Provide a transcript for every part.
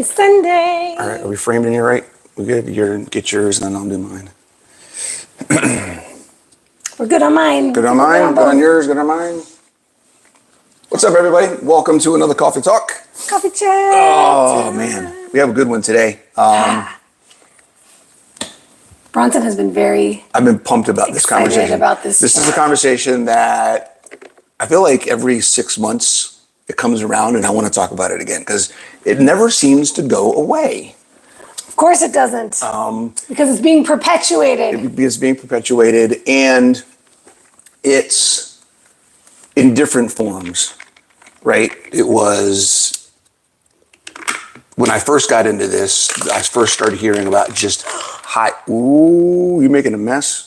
Happy Sunday. All right, are we framed in here right? We good? Get yours and then I'll do mine. We're good on mine. Good on mine, good on yours, good on mine. What's up, everybody? Welcome to another Coffee Talk. Coffee chat. Oh, man. We have a good one today. Bronson has been very I've been pumped about this conversation. About this is a conversation that I feel like every 6 months it comes around and I want to talk about it again because it never seems to go away. Of course it doesn't. Because it's being perpetuated. It's being perpetuated and it's in different forms, right? It was when I first got into this, I first started hearing about just high. Ooh, you making a mess?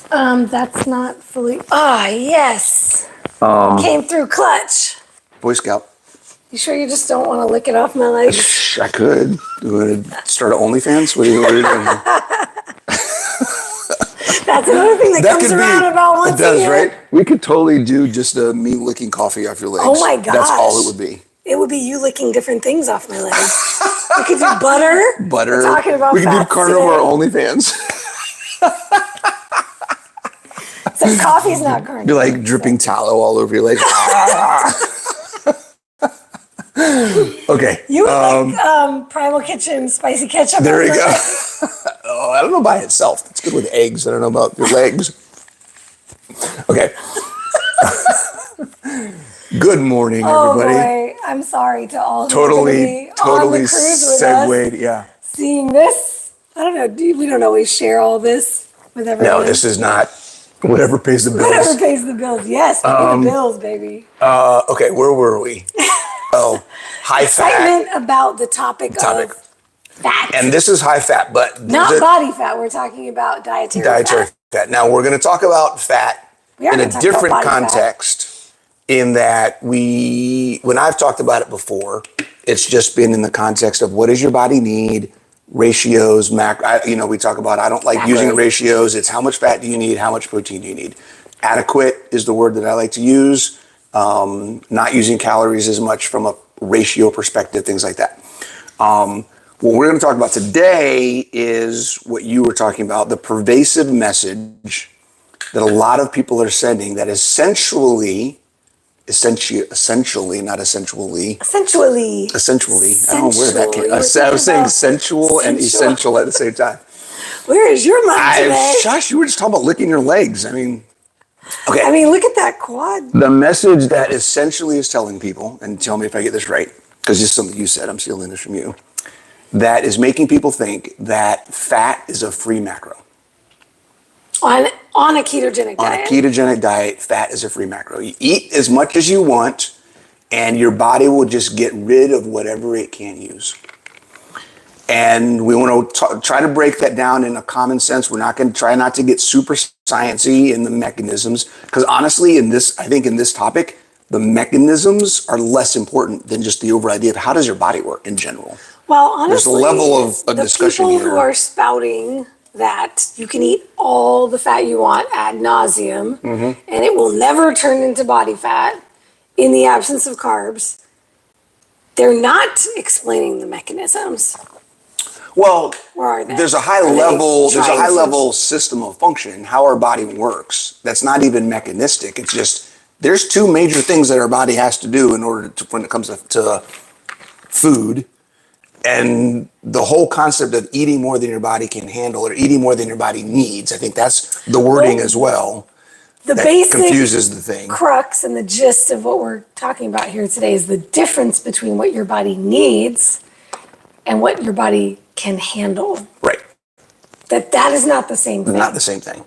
That's not fully. Ah, yes. Came through clutch. Boy Scout. You sure you just don't want to lick it off my legs? I could. You want to start an OnlyFans? What are you doing? That's another thing that comes around about once a year. It does, right? We could totally do just me licking coffee off your legs. Oh my gosh. That's all it would be. It would be you licking different things off my legs. We could do butter. Butter. We're talking about we could do Carnivore OnlyFans. So coffee's not Carnivore. Be like dripping tallow all over your legs. Okay. You would like Primal Kitchen spicy ketchup. There we go. Oh, I don't know by itself. It's good with eggs. I don't know about your legs. Okay. Good morning, everybody. Oh boy, I'm sorry to all who totally on the cruise with segued. us, Yeah. seeing this. I don't know. We don't always share all this with everyone. No, this is not whatever pays the bills. Whatever pays the bills. Yes, pay the bills, baby. Okay, where were we? Oh, high fat. Excitement about the topic of fat. And this is high fat, but not body fat. We're talking about dietary fat. Now we're going to talk about fat in a different context. In that when I've talked about it before, it's just been in the context of what does your body need, ratios, we talk about, I don't like using ratios. It's how much fat do you need? How much protein do you need? Adequate is the word that I like to use. Not using calories as much from a ratio perspective, things like that. What we're going to talk about today is what you were talking about, the pervasive message that a lot of people are sending that essentially, not essentially. Essentially. I don't know where that came. I was saying sensual and essential at the same time. Where is your mind today? Shush, you were just talking about licking your legs. I mean, okay. I mean, look at that quad. The message that essentially is telling people, and tell me if I get this right, because this is something you said, I'm stealing this from you, that is making people think that fat is a free macro. On a ketogenic diet. On a ketogenic diet, fat is a free macro. You eat as much as you want, and your body will just get rid of whatever it can't use. And we want to try to break that down in a common sense. We're not going to try not to get super sciencey in the mechanisms, because honestly, I think in this topic, the mechanisms are less important than just the overall idea of how does your body work in general. Well, honestly, there's a level of discussion here. The people who are spouting that you can eat all the fat you want ad nauseum, and it will never turn into body fat in the absence of carbs, they're not explaining the mechanisms. Well, or are they? There's a high level system of function, how our body works. That's not even mechanistic. It's just there's two major things that our body has to do in order to, when it comes to food. And the whole concept of eating more than your body can handle or eating more than your body needs, I think that's the wording as well. The that basic confuses the thing. Crux and the gist of what we're talking about here today is the difference between what your body needs and what your body can handle. Right. That is not the same thing. Not the same thing.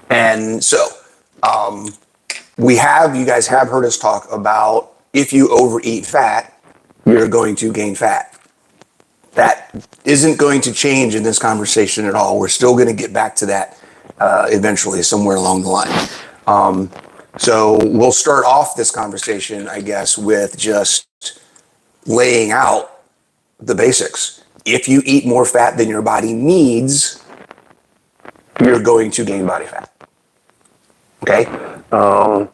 And so you guys have heard us talk about if you overeat fat, you're going to gain fat. That isn't going to change in this conversation at all. We're still going to get back to that eventually somewhere along the line. So we'll start off this conversation, I guess, with just laying out the basics. If you eat more fat than your body needs, you're going to gain body fat. Okay? And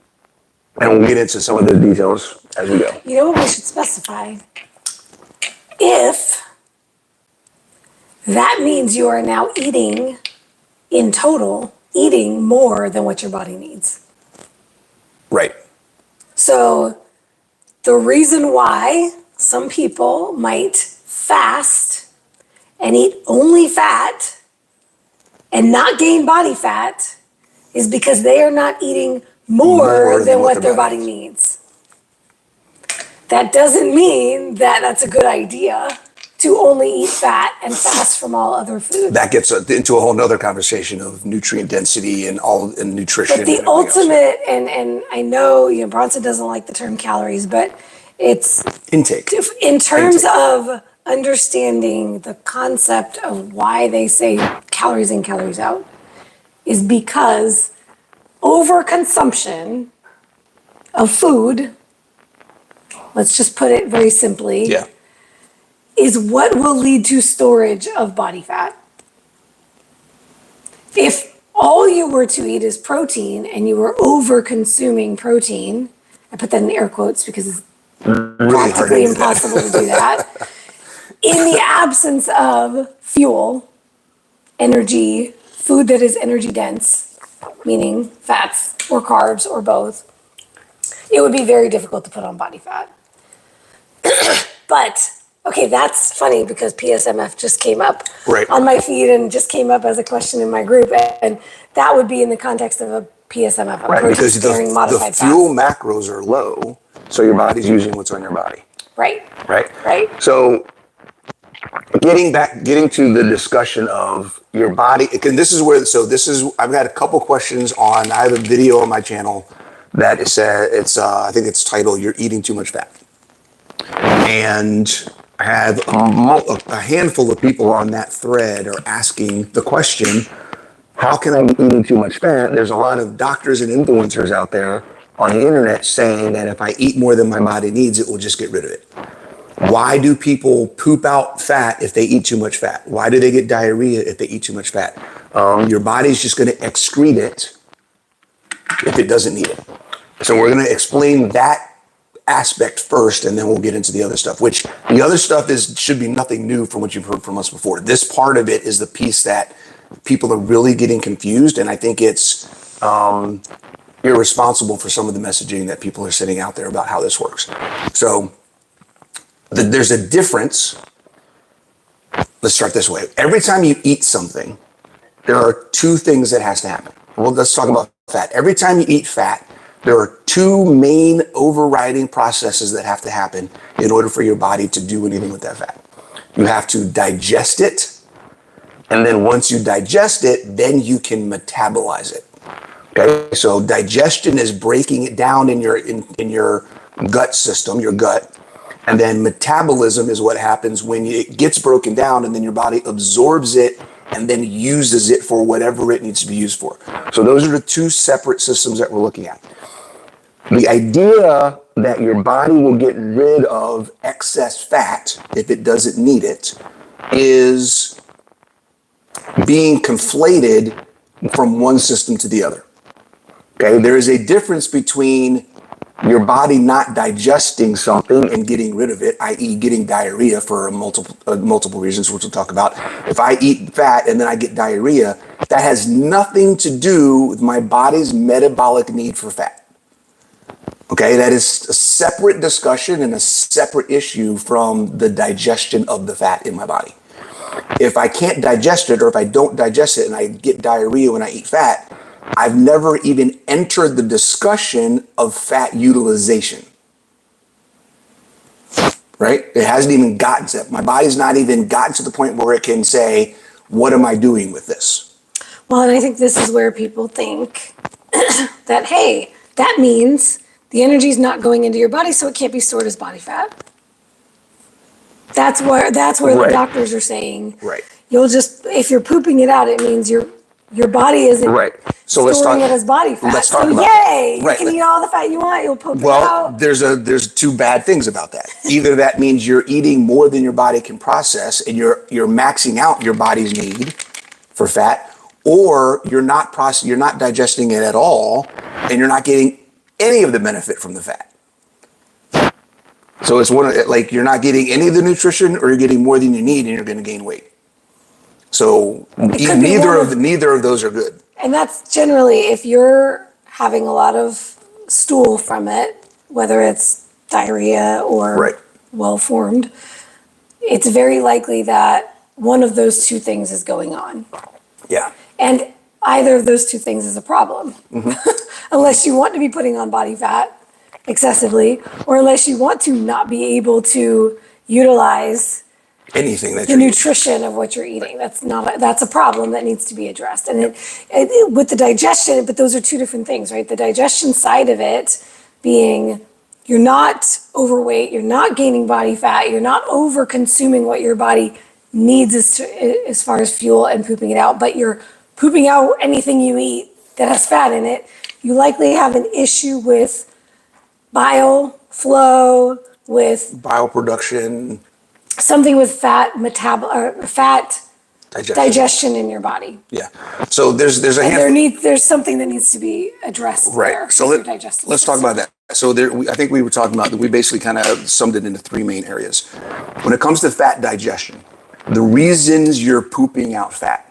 we'll get into some of the details as we go. You know what we should specify? that means you are now eating, in total, eating more than what your body needs. Right. So the reason why some people might fast and eat only fat and not gain body fat is because they are not eating more than what their body needs. That doesn't mean that that's a good idea to only eat fat and fast from all other foods. That gets into a whole nother conversation of nutrient density and nutrition. But the ultimate, and I know, Bronson doesn't like the term calories, but it's intake. In terms of understanding the concept of why they say calories in, calories out, is because overconsumption of food, let's just put it very simply, is what will lead to storage of body fat. If all you were to eat is protein and you were over consuming protein, I put that in air quotes because it's practically impossible to do that. In the absence of fuel, energy, food that is energy dense, meaning fats or carbs or both, it would be very difficult to put on body fat. But, okay, that's funny because PSMF just came up on my feed and just came up as a question in my group. And that would be in the context of a PSMF, right, because the fuel fats. macros are low, so your body's using what's on your body. Right. So getting to the discussion of your body, and I've got a couple questions I have a video on my channel that I think it's titled, "You're Eating Too Much Fat." And I have a handful of people on that thread are asking the question, how can I be eating too much fat? There's a lot of doctors and influencers out there on the internet saying that if I eat more than my body needs, it will just get rid of it. Why do people poop out fat if they eat too much fat? Why do they get diarrhea if they eat too much fat? Your body's just going to excrete it if it doesn't need it. So we're going to explain that aspect first, and then we'll get into the other stuff, which the other stuff should be nothing new from what you've heard from us before. This part of it is the piece that people are really getting confused, and I think it's irresponsible for some of the messaging that people are sending out there about how this works. So there's a difference. Let's start this way. Every time you eat something, there are two things that has to happen. Well, let's talk about fat. Every time you eat fat, there are two main overriding processes that have to happen in order for your body to do anything with that fat. You have to digest it, and then once you digest it, then you can metabolize it. Okay, so digestion is breaking it down in your gut system, your gut, and then metabolism is what happens when it gets broken down, and then your body absorbs it and then uses it for whatever it needs to be used for. So those are the two separate systems that we're looking at. The idea that your body will get rid of excess fat if it doesn't need it is being conflated from one system to the other. Okay, there is a difference between your body not digesting something and getting rid of it, i.e. getting diarrhea for multiple reasons, which we'll talk about. If I eat fat and then I get diarrhea, that has nothing to do with my body's metabolic need for fat. Okay, that is a separate discussion and a separate issue from the digestion of the fat in my body. If I can't digest it, or if I don't digest it and I get diarrhea when I eat fat, I've never even entered the discussion of fat utilization. Right? It hasn't even gotten to that. My body's not even gotten to the point where it can say, what am I doing with this? Well, and I think this is where people think that, hey, that means the energy is not going into your body, so it can't be stored as body fat. That's where the doctors are saying. Right. You'll just, if you're pooping it out, it means your body isn't storing it as body fat. Let's talk about yay, that. Right. You can eat all the fat you want, you'll poop it Well, out. there's two bad things about that. Either that means you're eating more than your body can process and you're maxing out your body's need for fat, or you're not digesting it at all and you're not getting any of the benefit from the fat. So it's you're not getting any of the nutrition, or you're getting more than you need and you're going to gain weight. So neither of those are good. And that's generally if you're having a lot of stool from it, whether it's diarrhea or well-formed, it's very likely that one of those two things is going on. Yeah. And either of those two things is a problem. Unless you want to be putting on body fat excessively, or unless you want to not be able to utilize anything that the nutrition of what you're eating. That's a problem that needs to be addressed. And with the digestion, but those are two different things, right? The digestion side of it being you're not overweight, you're not gaining body fat, you're not over consuming what your body needs as far as fuel and pooping it out, but you're pooping out anything you eat that has fat in it. You likely have an issue with bile flow, with bile production, something with fat digestion in your body. Yeah. So there's something that needs to be addressed there. So let's talk about that. So I think we were talking about that. We basically kind of summed it into three main areas. When it comes to fat digestion, the reasons you're pooping out fat.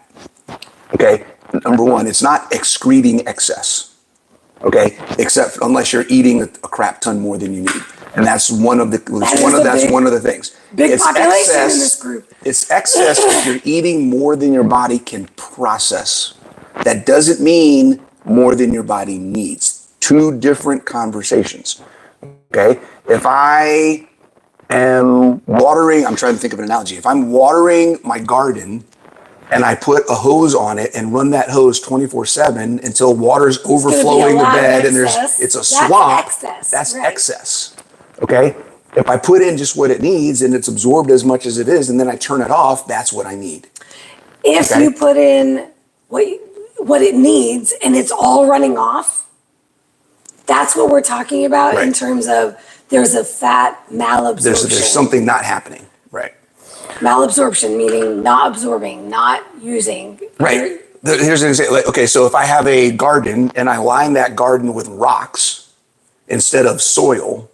Okay. Number one, it's not excreting excess. Okay, except unless you're eating a crap ton more than you need, and that's one of the things. Big population in this group. It's excess if you're eating more than your body can process. That doesn't mean more than your body needs. Two different conversations. Okay, if I am watering, I'm trying to think of an analogy. If I'm watering my garden, and I put a hose on it and run that hose 24/7 until water's overflowing the bed and it's a swamp. That's excess. Okay. If I put in just what it needs and it's absorbed as much as it is, and then I turn it off, that's what I need. If you put in what it needs and it's all running off, that's what we're talking about in terms of there's a fat malabsorption. There's something not happening. Right. Malabsorption, meaning not absorbing, not using. Right. Here's an example. Okay, so if I have a garden and I line that garden with rocks instead of soil,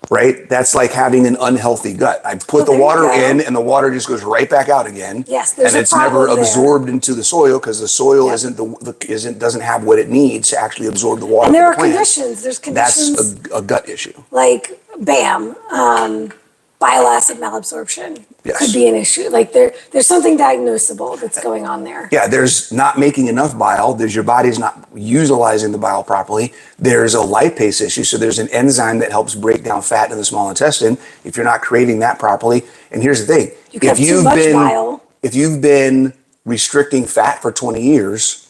right? That's like having an unhealthy gut. I put the water in and the water just goes right back out again. Yes, there's and it's never absorbed into the soil because the soil doesn't have what it needs to actually absorb the water. And there are conditions. There's conditions. That's a gut issue. Like bile acid malabsorption could be an issue. Like there's something diagnosable that's going on there. Yeah, there's not making enough bile. There's your body's not utilizing the bile properly. There's a lipase issue. So there's an enzyme that helps break down fat in the small intestine. If you're not creating that properly, and here's the thing: if you've been restricting fat for 20 years,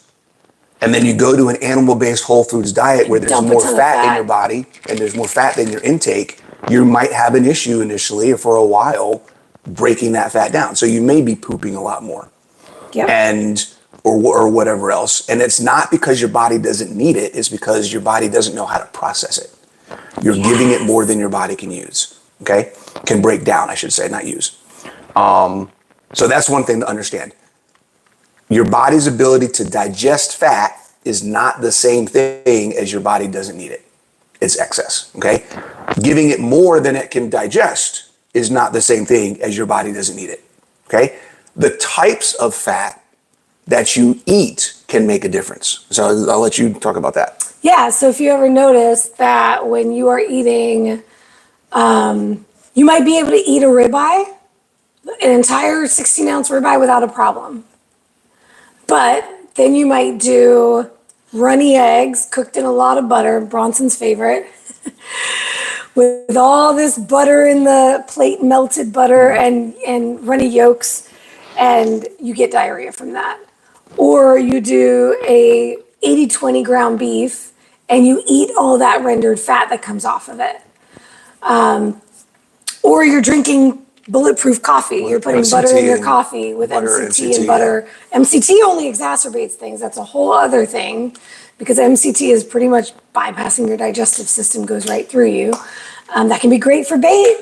and then you go to an animal-based whole foods diet where there's more fat in your body and there's more fat than your intake, you might have an issue initially or for a while breaking that fat down. So you may be pooping a lot more or whatever else. And it's not because your body doesn't need it. It's because your body doesn't know how to process it. You're giving it more than your body can use. Okay. Can break down, I should say, not use. So that's one thing to understand. Your body's ability to digest fat is not the same thing as your body doesn't need it. It's excess, okay? Giving it more than it can digest is not the same thing as your body doesn't need it, okay? The types of fat that you eat can make a difference. So I'll let you talk about that. Yeah, so if you ever notice that when you are eating, you might be able to eat a ribeye, an entire 16-ounce ribeye without a problem. But then you might do runny eggs cooked in a lot of butter, Bronson's favorite, with all this butter in the plate, melted butter and runny yolks, and you get diarrhea from that. Or you do a 80-20 ground beef and you eat all that rendered fat that comes off of it. Or you're drinking bulletproof coffee. You're putting butter in your coffee with MCT and butter. Yeah. MCT only exacerbates things. That's a whole other thing because MCT is pretty much bypassing your digestive system, goes right through you. That can be great for brain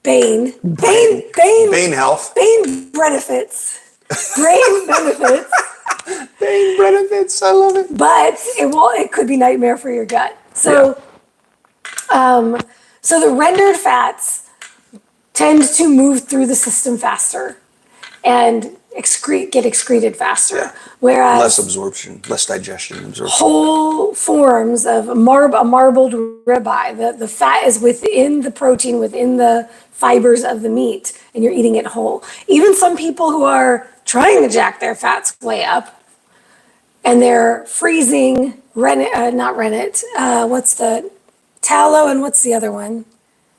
health. Brain benefits. Brain benefits. Brain benefits. I love it. But it could be nightmare for your gut. So, so the rendered fats tend to move through the system faster. And get excreted faster. Yeah. Whereas Less absorption, less digestion, absorption. whole forms of a marbled ribeye, the fat is within the protein, within the fibers of the meat, and you're eating it whole. Even some people who are trying to jack their fats way up, and they're freezing not rennet, what's the tallow, and what's the other one?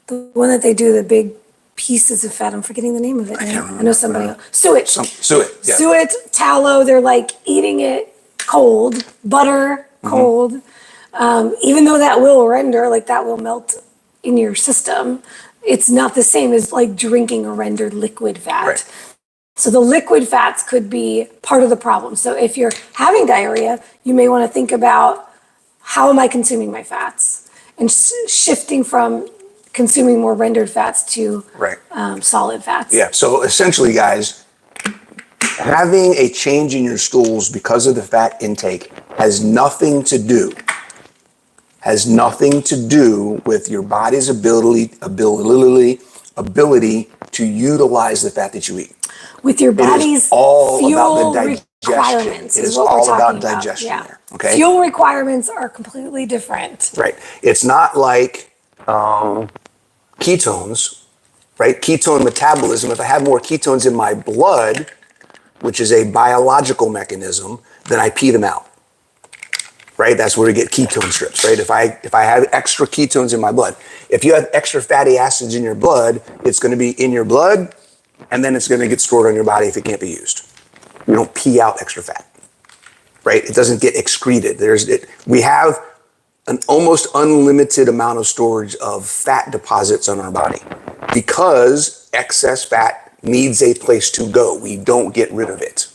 The one that they do the big pieces of fat. I'm forgetting the name of it now. I know somebody else. Suet. Suet, yeah. Suet, tallow, they're like eating it cold, butter cold. Even though that will render, like that will melt in your system, it's not the same as like drinking a rendered liquid fat. Right. So the liquid fats could be part of the problem. So if you're having diarrhea, you may want to think about, how am I consuming my fats? And shifting from consuming more rendered fats to solid fats. Yeah, so essentially, guys, having a change in your stools because of the fat intake has nothing to do with your body's ability to utilize the fat that you eat. With your body's fuel requirements is what we're talking about. Digestion. Yeah. There, okay? Fuel requirements are completely different. Right. It's not like ketones, right? Ketone metabolism. If I have more ketones in my blood, which is a biological mechanism, then I pee them out. Right? That's where we get ketone strips, right? If I have extra ketones in my blood, if you have extra fatty acids in your blood, it's going to be in your blood, and then it's going to get stored on your body if it can't be used. You don't pee out extra fat, right? It doesn't get excreted. We have an almost unlimited amount of storage of fat deposits on our body because excess fat needs a place to go. We don't get rid of it.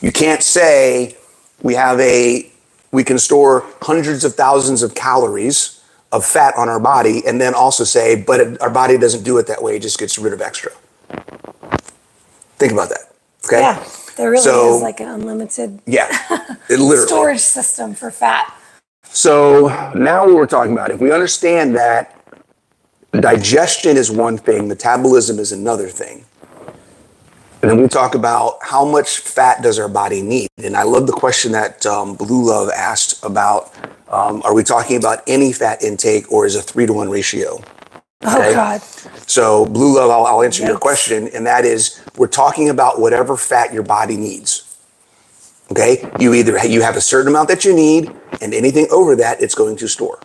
You can't say we can store hundreds of thousands of calories of fat on our body and then also say, but our body doesn't do it that way, it just gets rid of extra. Think about that, okay? Yeah, there really is like an unlimited storage system for fat. So now what we're talking about, if we understand that digestion is one thing, metabolism is another thing, and then we talk about how much fat does our body need. And I love the question that Blue Love asked about, are we talking about any fat intake or is a 3-to-1 ratio? Okay? Oh, God. So Blue Love, I'll answer your question, and that is, we're talking about whatever fat your body needs. Okay? You have a certain amount that you need, and anything over that, it's going to store.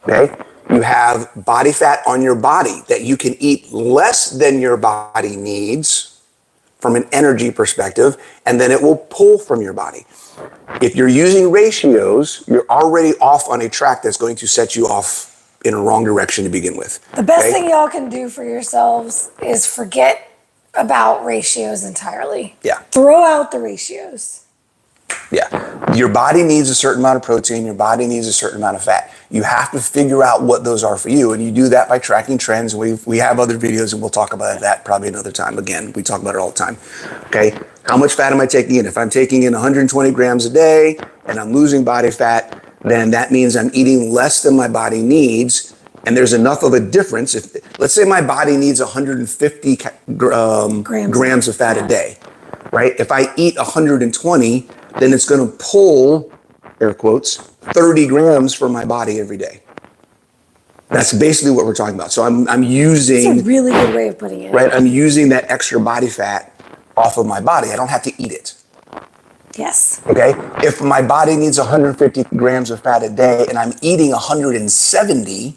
Okay? You have body fat on your body that you can eat less than your body needs from an energy perspective, and then it will pull from your body. If you're using ratios, you're already off on a track that's going to set you off in a wrong direction to begin with. The best thing y'all can do for yourselves is forget about ratios entirely. Yeah. Throw out the ratios. Yeah. Your body needs a certain amount of protein. Your body needs a certain amount of fat. You have to figure out what those are for you. And you do that by tracking trends. We have other videos and we'll talk about that probably another time. Again, we talk about it all the time. Okay. How much fat am I taking in? If I'm taking in 120 grams a day and I'm losing body fat, then that means I'm eating less than my body needs. And there's enough of a difference. Let's say my body needs 150 grams of fat a day, right? If I eat 120, then it's going to pull, air quotes, 30 grams from my body every day. That's basically what we're talking about. So I'm using... That's a really good way of putting it. Right, I'm using that extra body fat off of my body. I don't have to eat it. Yes. Okay? If my body needs 150 grams of fat a day and I'm eating 170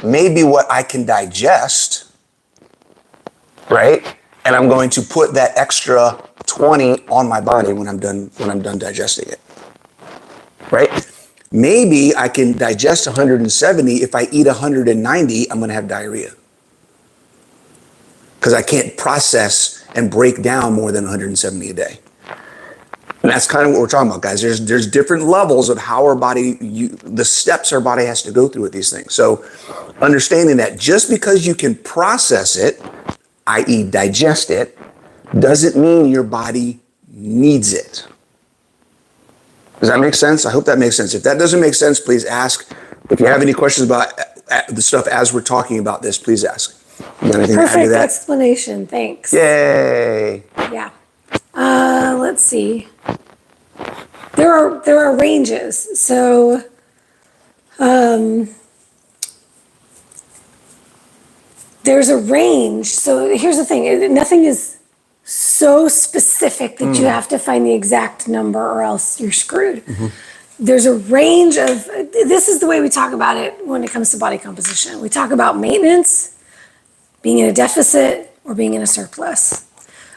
may be what I can digest, right? And I'm going to put that extra 20 on my body when I'm done digesting it, right? Maybe I can digest 170. If I eat 190, I'm going to have diarrhea because I can't process and break down more than 170 a day. And that's kind of what we're talking about, guys. There's different levels of how our body, the steps our body has to go through with these things. So understanding that just because you can process it, i.e. digest it, doesn't mean your body needs it. Does that make sense? I hope that makes sense. If that doesn't make sense, please ask. If you have any questions about the stuff as we're talking about this, please ask. You got anything to add to Perfect that? explanation. Thanks. Yay. Yeah. Let's see. There are ranges. So there's a range. So here's the thing. Nothing is so specific that you have to find the exact number or else you're screwed. There's a range of, this is the way we talk about it when it comes to body composition. We talk about maintenance, being in a deficit, or being in a surplus.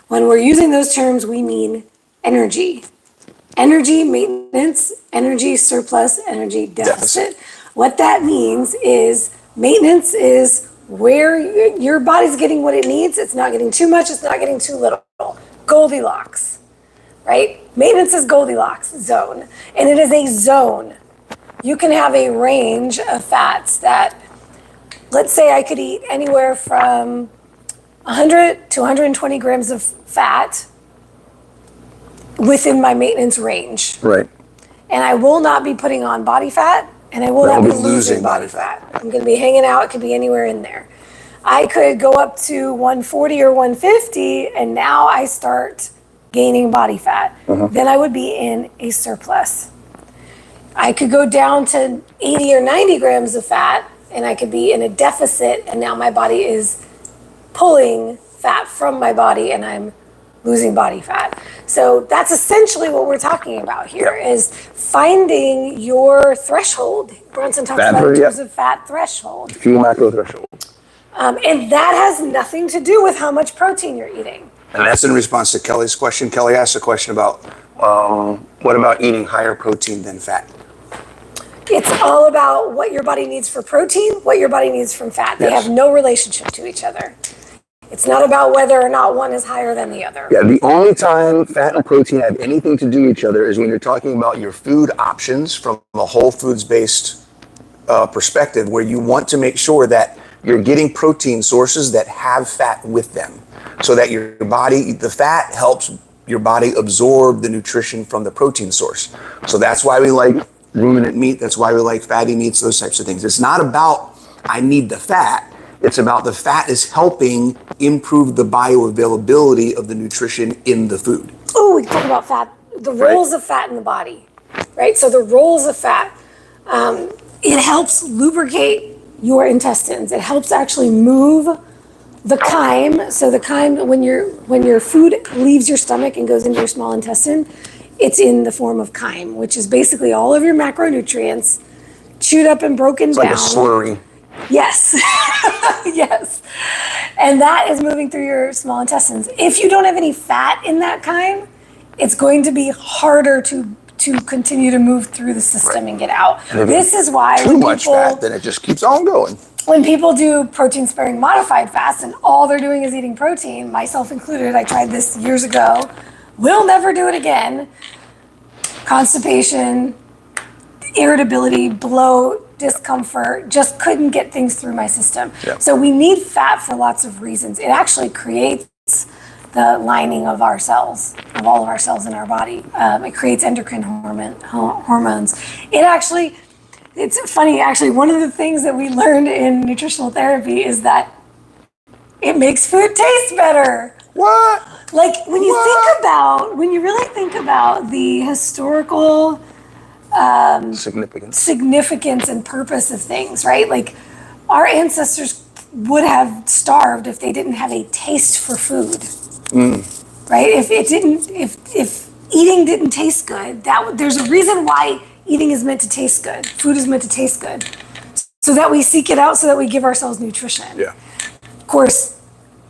When we're using those terms, we mean energy. Energy maintenance, energy surplus, energy deficit. What that means is maintenance is where your body's getting what it needs. It's not getting too much, it's not getting too little. Goldilocks, right? Maintenance is Goldilocks zone, and it is a zone. You can have a range of fats that, let's say I could eat anywhere from 100 to 120 grams of fat within my maintenance range. Right. And I will not be putting on body fat, and I will not be losing body fat. I'm going to be hanging out. It could be anywhere in there. I could go up to 140 or 150, and now I start gaining body fat. Then I would be in a surplus. I could go down to 80 or 90 grams of fat, and I could be in a deficit, and now my body is pulling fat from my body, and I'm losing body fat. So that's essentially what we're talking about here, is finding your threshold. Bronson talks about in terms of fat threshold. Fuel macro threshold. And that has nothing to do with how much protein you're eating. And that's in response to Kelly's question. Kelly asked a question about, what about eating higher protein than fat? It's all about what your body needs for protein, what your body needs from fat. They have no relationship to each other. It's not about whether or not one is higher than the other. Yeah, the only time fat and protein have anything to do with each other is when you're talking about your food options from a whole foods-based perspective, where you want to make sure that you're getting protein sources that have fat with them, so that your body, the fat helps your body absorb the nutrition from the protein source. So that's why we like ruminant meat. That's why we like fatty meats, those types of things. It's not about, I need the fat. It's about the fat is helping improve the bioavailability of the nutrition in the food. Oh, we can talk about fat, the roles of fat in the body, right? So the roles of fat, it helps lubricate your intestines. It helps actually move the chyme. So the chyme, when your food leaves your stomach and goes into your small intestine, it's in the form of chyme, which is basically all of your macronutrients chewed up and broken down. Like a slurry. Yes. Yes. And that is moving through your small intestines. If you don't have any fat in that chyme, it's going to be harder to continue to move through the system and get out. This is why too much fat, then it just keeps on going. When people do protein sparing modified fast and all they're doing is eating protein, myself included, I tried this years ago, will never do it again. Constipation, irritability, bloat, discomfort, just couldn't get things through my system. Yeah. So we need fat for lots of reasons. It actually creates the lining of our cells, of all of our cells in our body. It creates endocrine hormones. It's funny, actually, one of the things that we learned in nutritional therapy is that it makes food taste better. What? Like when you really think about the historical significance and purpose of things, right? Like our ancestors would have starved if they didn't have a taste for food, right? If eating didn't taste good, there's a reason why eating is meant to taste good. Food is meant to taste good, so that we seek it out, so that we give ourselves nutrition. Yeah. Of course,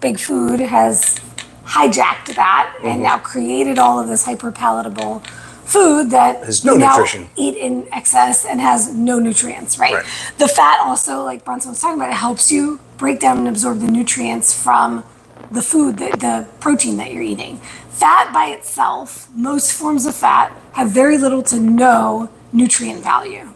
big food has hijacked that and now created all of this hyper palatable food that has no we now nutrition. Eat in excess and has no nutrients, right? The fat also, like Bronson was talking about, it helps you break down and absorb the nutrients from the food, the protein that you're eating. Fat by itself, most forms of fat have very little to no nutrient value.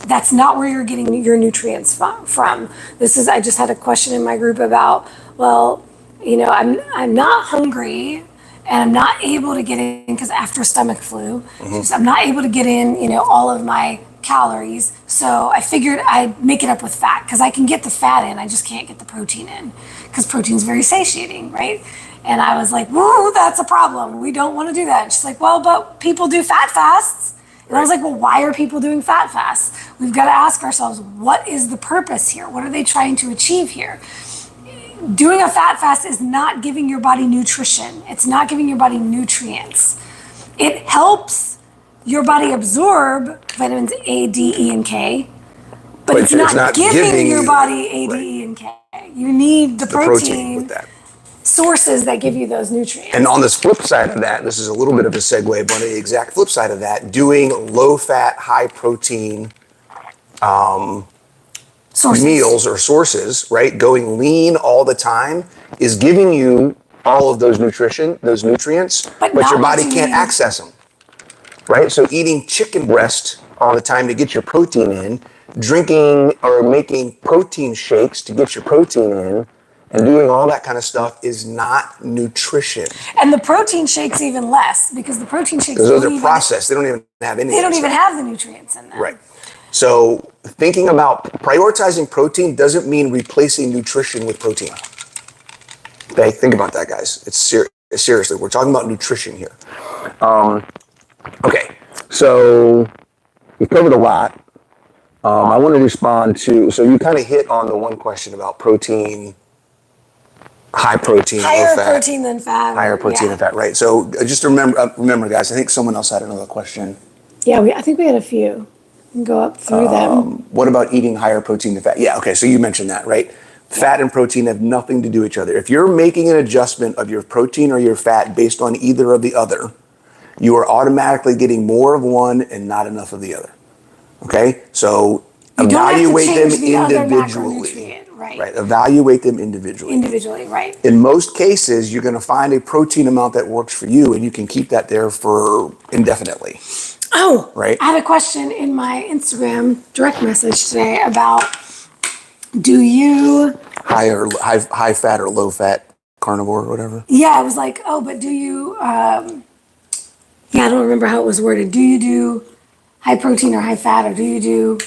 That's not where you're getting your nutrients from. I just had a question in my group about, well, I'm not hungry and I'm not able to get in, because after stomach flu, I'm not able to get in, all of my calories, so I figured I'd make it up with fat because I can get the fat in, I just can't get the protein in because protein's very satiating, right? And I was like, whoa, that's a problem. We don't want to do that. And she's like, well, but people do fat fasts. And I was like, well, why are people doing fat fasts? We've got to ask ourselves, what is the purpose here? What are they trying to achieve here? Doing a fat fast is not giving your body nutrition. It's not giving your body nutrients. It helps your body absorb vitamins A, D, E, and K, but it's not giving your body A, D, E, and K. You need the protein with that. Sources that give you those nutrients. And on this flip side of that, this is a little bit of a segue, but on the exact flip side of that, doing low-fat, high-protein meals or sources, right? Going lean all the time is giving you all of those nutrients, but your body can't access them, right? So eating chicken breast all the time to get your protein in, drinking or making protein shakes to get your protein in, and doing all that kind of stuff is not nutrition. And the protein shakes even less because the protein shakes because those are processed. They don't even have any. They don't even have the nutrients in them. Right. So thinking about prioritizing protein doesn't mean replacing nutrition with protein. Okay, think about that, guys. It's seriously, we're talking about nutrition here. Okay, so we covered a lot. I want to respond to, so you kind of hit on the one question about protein. High protein, low fat. Higher protein than fat. Higher protein than fat, right? So just remember, guys, I think someone else had another question. Yeah, I think we had a few. We can go up through them. What about eating higher protein than fat? Yeah, okay, so you mentioned that, right? Fat and protein have nothing to do with each other. If you're making an adjustment of your protein or your fat based on either of the other, you are automatically getting more of one and not enough of the other. Okay? So evaluate them individually. Right. Evaluate them individually. Right. In most cases, you're going to find a protein amount that works for you, and you can keep that there for indefinitely. Oh, right. I had a question in my Instagram direct message today about, do you high fat or low fat carnivore or whatever? Yeah, I was like, oh, but do you? I don't remember how it was worded. Do you do high protein or high fat, or do you do?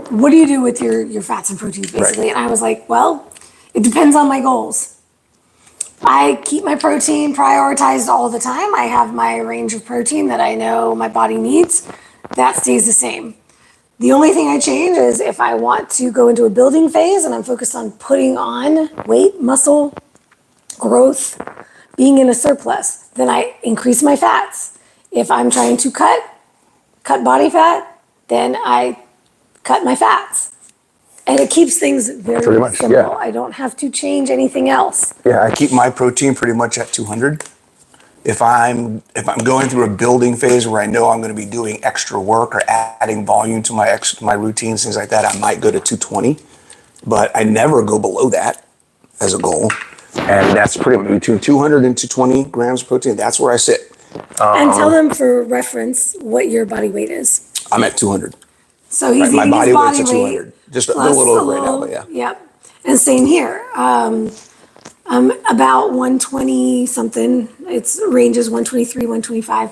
What do you do with your fats and proteins, basically? Right. And I was like, well, it depends on my goals. I keep my protein prioritized all the time. I have my range of protein that I know my body needs. That stays the same. The only thing I change is if I want to go into a building phase and I'm focused on putting on weight, muscle, growth, being in a surplus, then I increase my fats. If I'm trying to cut body fat, then I cut my fats. And it keeps things very simple. Yeah. I don't have to change anything else. Yeah, I keep my protein pretty much at 200. If I'm going through a building phase where I know I'm going to be doing extra work or adding volume to my routines, things like that, I might go to 220. But I never go below that as a goal. And that's pretty much between 200 and 220 grams of protein. That's where I sit. And tell them for reference what your body weight is. I'm at 200. So he's my eating body his weight's body at 200. weight. Just a little over right now, but yeah. Yep. And same here. I'm about 120 something. It's ranges 123, 125.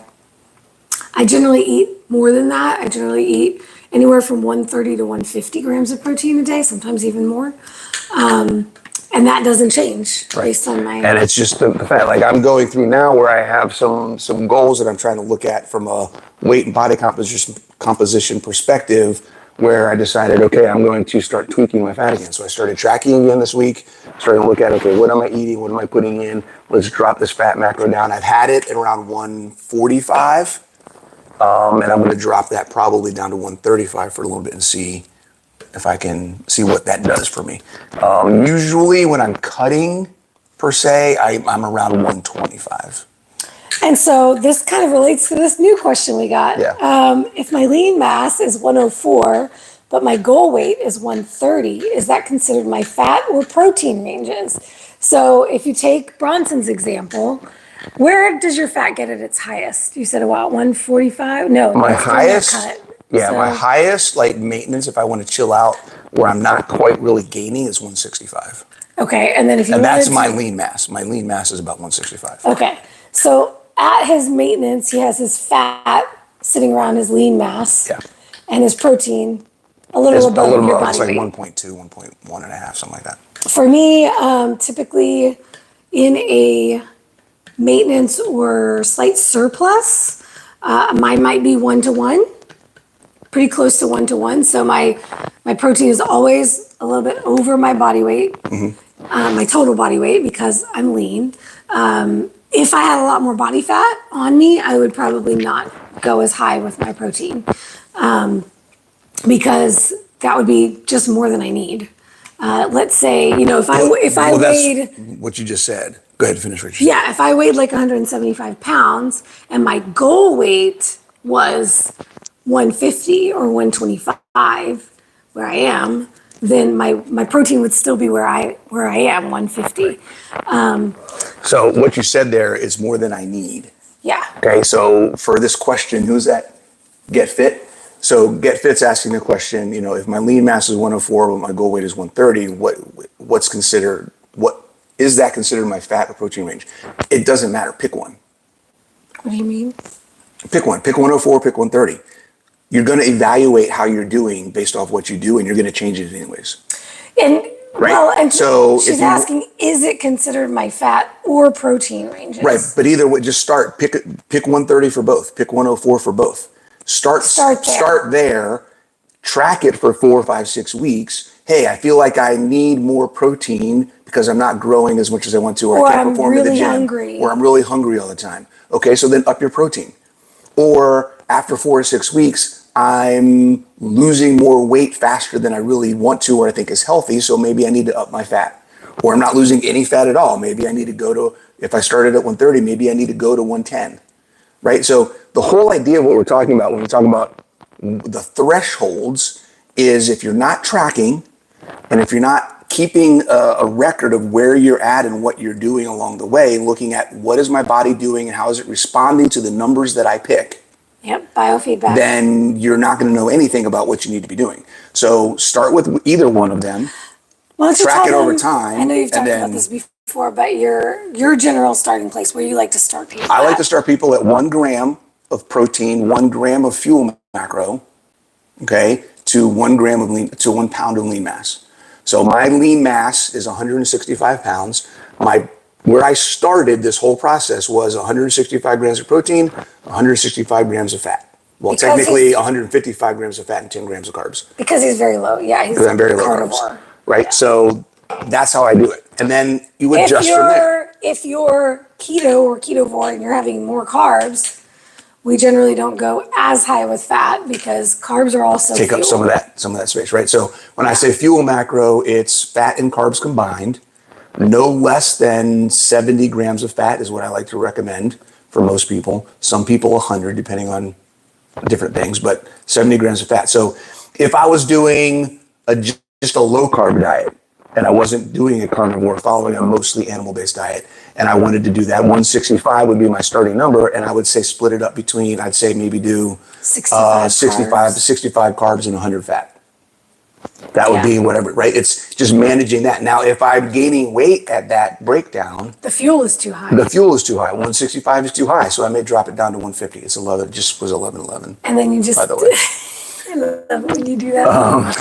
I generally eat more than that. I generally eat anywhere from 130 to 150 grams of protein a day, sometimes even more. And that doesn't change based on my... And it's just the fat. Like I'm going through now where I have some goals that I'm trying to look at from a weight and body composition perspective, where I decided, okay, I'm going to start tweaking my fat again. So I started tracking again this week, starting to look at, okay, what am I eating? What am I putting in? Let's drop this fat macro down. I've had it at around 145, and I'm going to drop that probably down to 135 for a little bit and see if I can see what that does for me. Usually when I'm cutting, per se, I'm around 125. And so this kind of relates to this new question we got. Yeah. If my lean mass is 104, but my goal weight is 130, is that considered my fat or protein ranges? So if you take Bronson's example, where does your fat get at its highest? You said about 145? No. My highest? Yeah, my highest, like maintenance, if I want to chill out where I'm not quite really gaining, is 165. Okay, and then if you and that's my lean mass. My lean mass is about 165. Okay, so at his maintenance, he has his fat sitting around his lean mass. Yeah. and his protein a little above your body it's like weight. 1.2, 1.1 and a half, something like that. For me, typically in a maintenance or slight surplus, mine might be 1-to-1, pretty close to 1-to-1. So my protein is always a little bit over my body weight, my total body weight, because I'm lean. If I had a lot more body fat on me, I would probably not go as high with my protein, because that would be just more than I need. Let's say, if I weighed, that's what you just said. Go ahead, finish what you said. yeah, if I weighed like 175 pounds and my goal weight was 150 or 125, where I am, then my protein would still be where I am, 150. So what you said there is more than I need. Yeah. Okay, so for this question, who's that? Get Fit. So Get Fit's asking the question, if my lean mass is 104, but my goal weight is 130, what is that considered my fat or protein range? It doesn't matter. Pick one. What do you mean? Pick one. Pick 104, pick 130. You're going to evaluate how you're doing based off what you do, and you're going to change it anyways. And Right. well, and So she's asking, is it considered my fat or protein ranges? Right, but either way, just start. Pick 130 for both. Pick 104 for both. Start there. Track it for 4, 5, 6 weeks. Hey, I feel like I need more protein because I'm not growing as much as I want to, or I can't perform in the gym, hungry. or I'm really hungry all the time. Okay, so then up your protein. Or after 4 or 6 weeks, I'm losing more weight faster than I really want to, or I think is healthy. So maybe I need to up my fat. Or I'm not losing any fat at all. Maybe I need to go to, if I started at 130, maybe I need to go to 110. Right? So the whole idea of what we're talking about when we talk about the thresholds is if you're not tracking and if you're not keeping a record of where you're at and what you're doing along the way, looking at what is my body doing and how is it responding to the numbers that I pick. Yep, biofeedback. Then you're not going to know anything about what you need to be doing. So start with either one of them. Track it over time. I know you've talked about this before, but your general starting place, where you like to start people. I like to start people at 1 gram of protein, 1 gram of fuel macro, okay, to 1 gram of lean, to 1 pound of lean mass. So my lean mass is 165 pounds. Where I started this whole process was 165 grams of protein, 165 grams of fat. Well, because technically 155 grams of fat and 10 grams of carbs. Because he's very low. Yeah, he's I'm very low carbs. Right? Yeah. So that's how I do it. And then you adjust from there. If you're keto or ketovore and you're having more carbs, we generally don't go as high with fat because carbs are also take up some of that space, right? So when I say fuel macro, it's fat and carbs combined. No less than 70 grams of fat is what I like to recommend for most people. Some people 100, depending on different things, but 70 grams of fat. So if I was doing just a low carb diet and I wasn't doing a carnivore, following a mostly animal-based diet, and I wanted to do that, 165 would be my starting number, and I would say split it up between, I'd say maybe do 65 carbs and 100 fat. That would be whatever, right? It's just managing that. Now, if I'm gaining weight at that breakdown, the fuel is too high. 165 is too high, so I may drop it down to 150. It's 11. It just was 11. And then you just. By the way, I love it when you do that.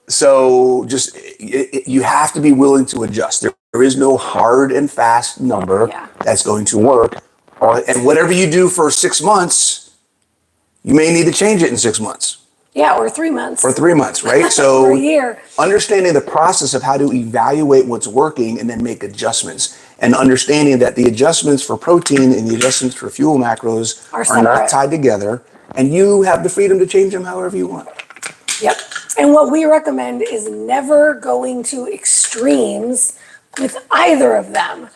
So just you have to be willing to adjust. There is no hard and fast number that's going to work. And whatever you do for 6 months, you may need to change it in 6 months. Yeah, or 3 months. Or 3 months, right? So or a year. Understanding the process of how to evaluate what's working and then make adjustments. And understanding that the adjustments for protein and the adjustments for fuel macros are not tied together. And you have the freedom to change them however you want. Yep. And what we recommend is never going to extremes with either of them.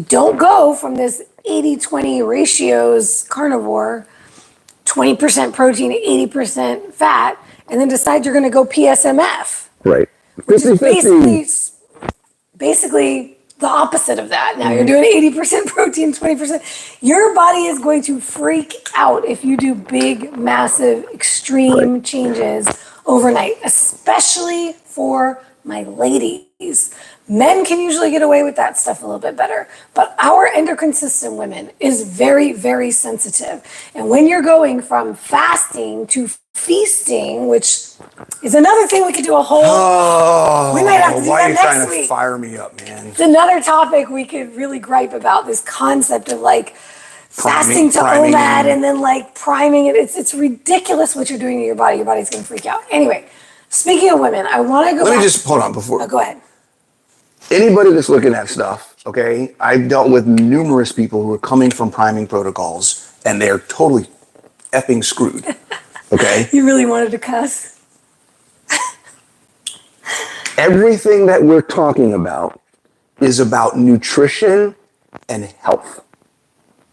Don't go from this 80-20 ratios carnivore, 20% protein, 80% fat, and then decide you're going to go PSMF. Right. Which is basically the opposite of that. Now you're doing 80% protein, 20%. Your body is going to freak out if you do big, massive, extreme changes overnight, especially for my ladies. Men can usually get away with that stuff a little bit better, but our endocrine system, women, is very, very sensitive. And when you're going from fasting to feasting, which is another thing we could do a whole, we might have to do why that are you next trying week. to fire me up, man? It's another topic we could really gripe about, this concept of like fasting to priming. OMAD and then like priming it. It's ridiculous what you're doing to your body. Your body's going to freak out. Anyway, speaking of women, I want to go Let back. me just, hold on before. Oh, go ahead. Anybody that's looking at stuff, okay, I've dealt with numerous people who are coming from priming protocols and they're totally effing screwed, okay? You really wanted to cuss? Everything that we're talking about is about nutrition and health.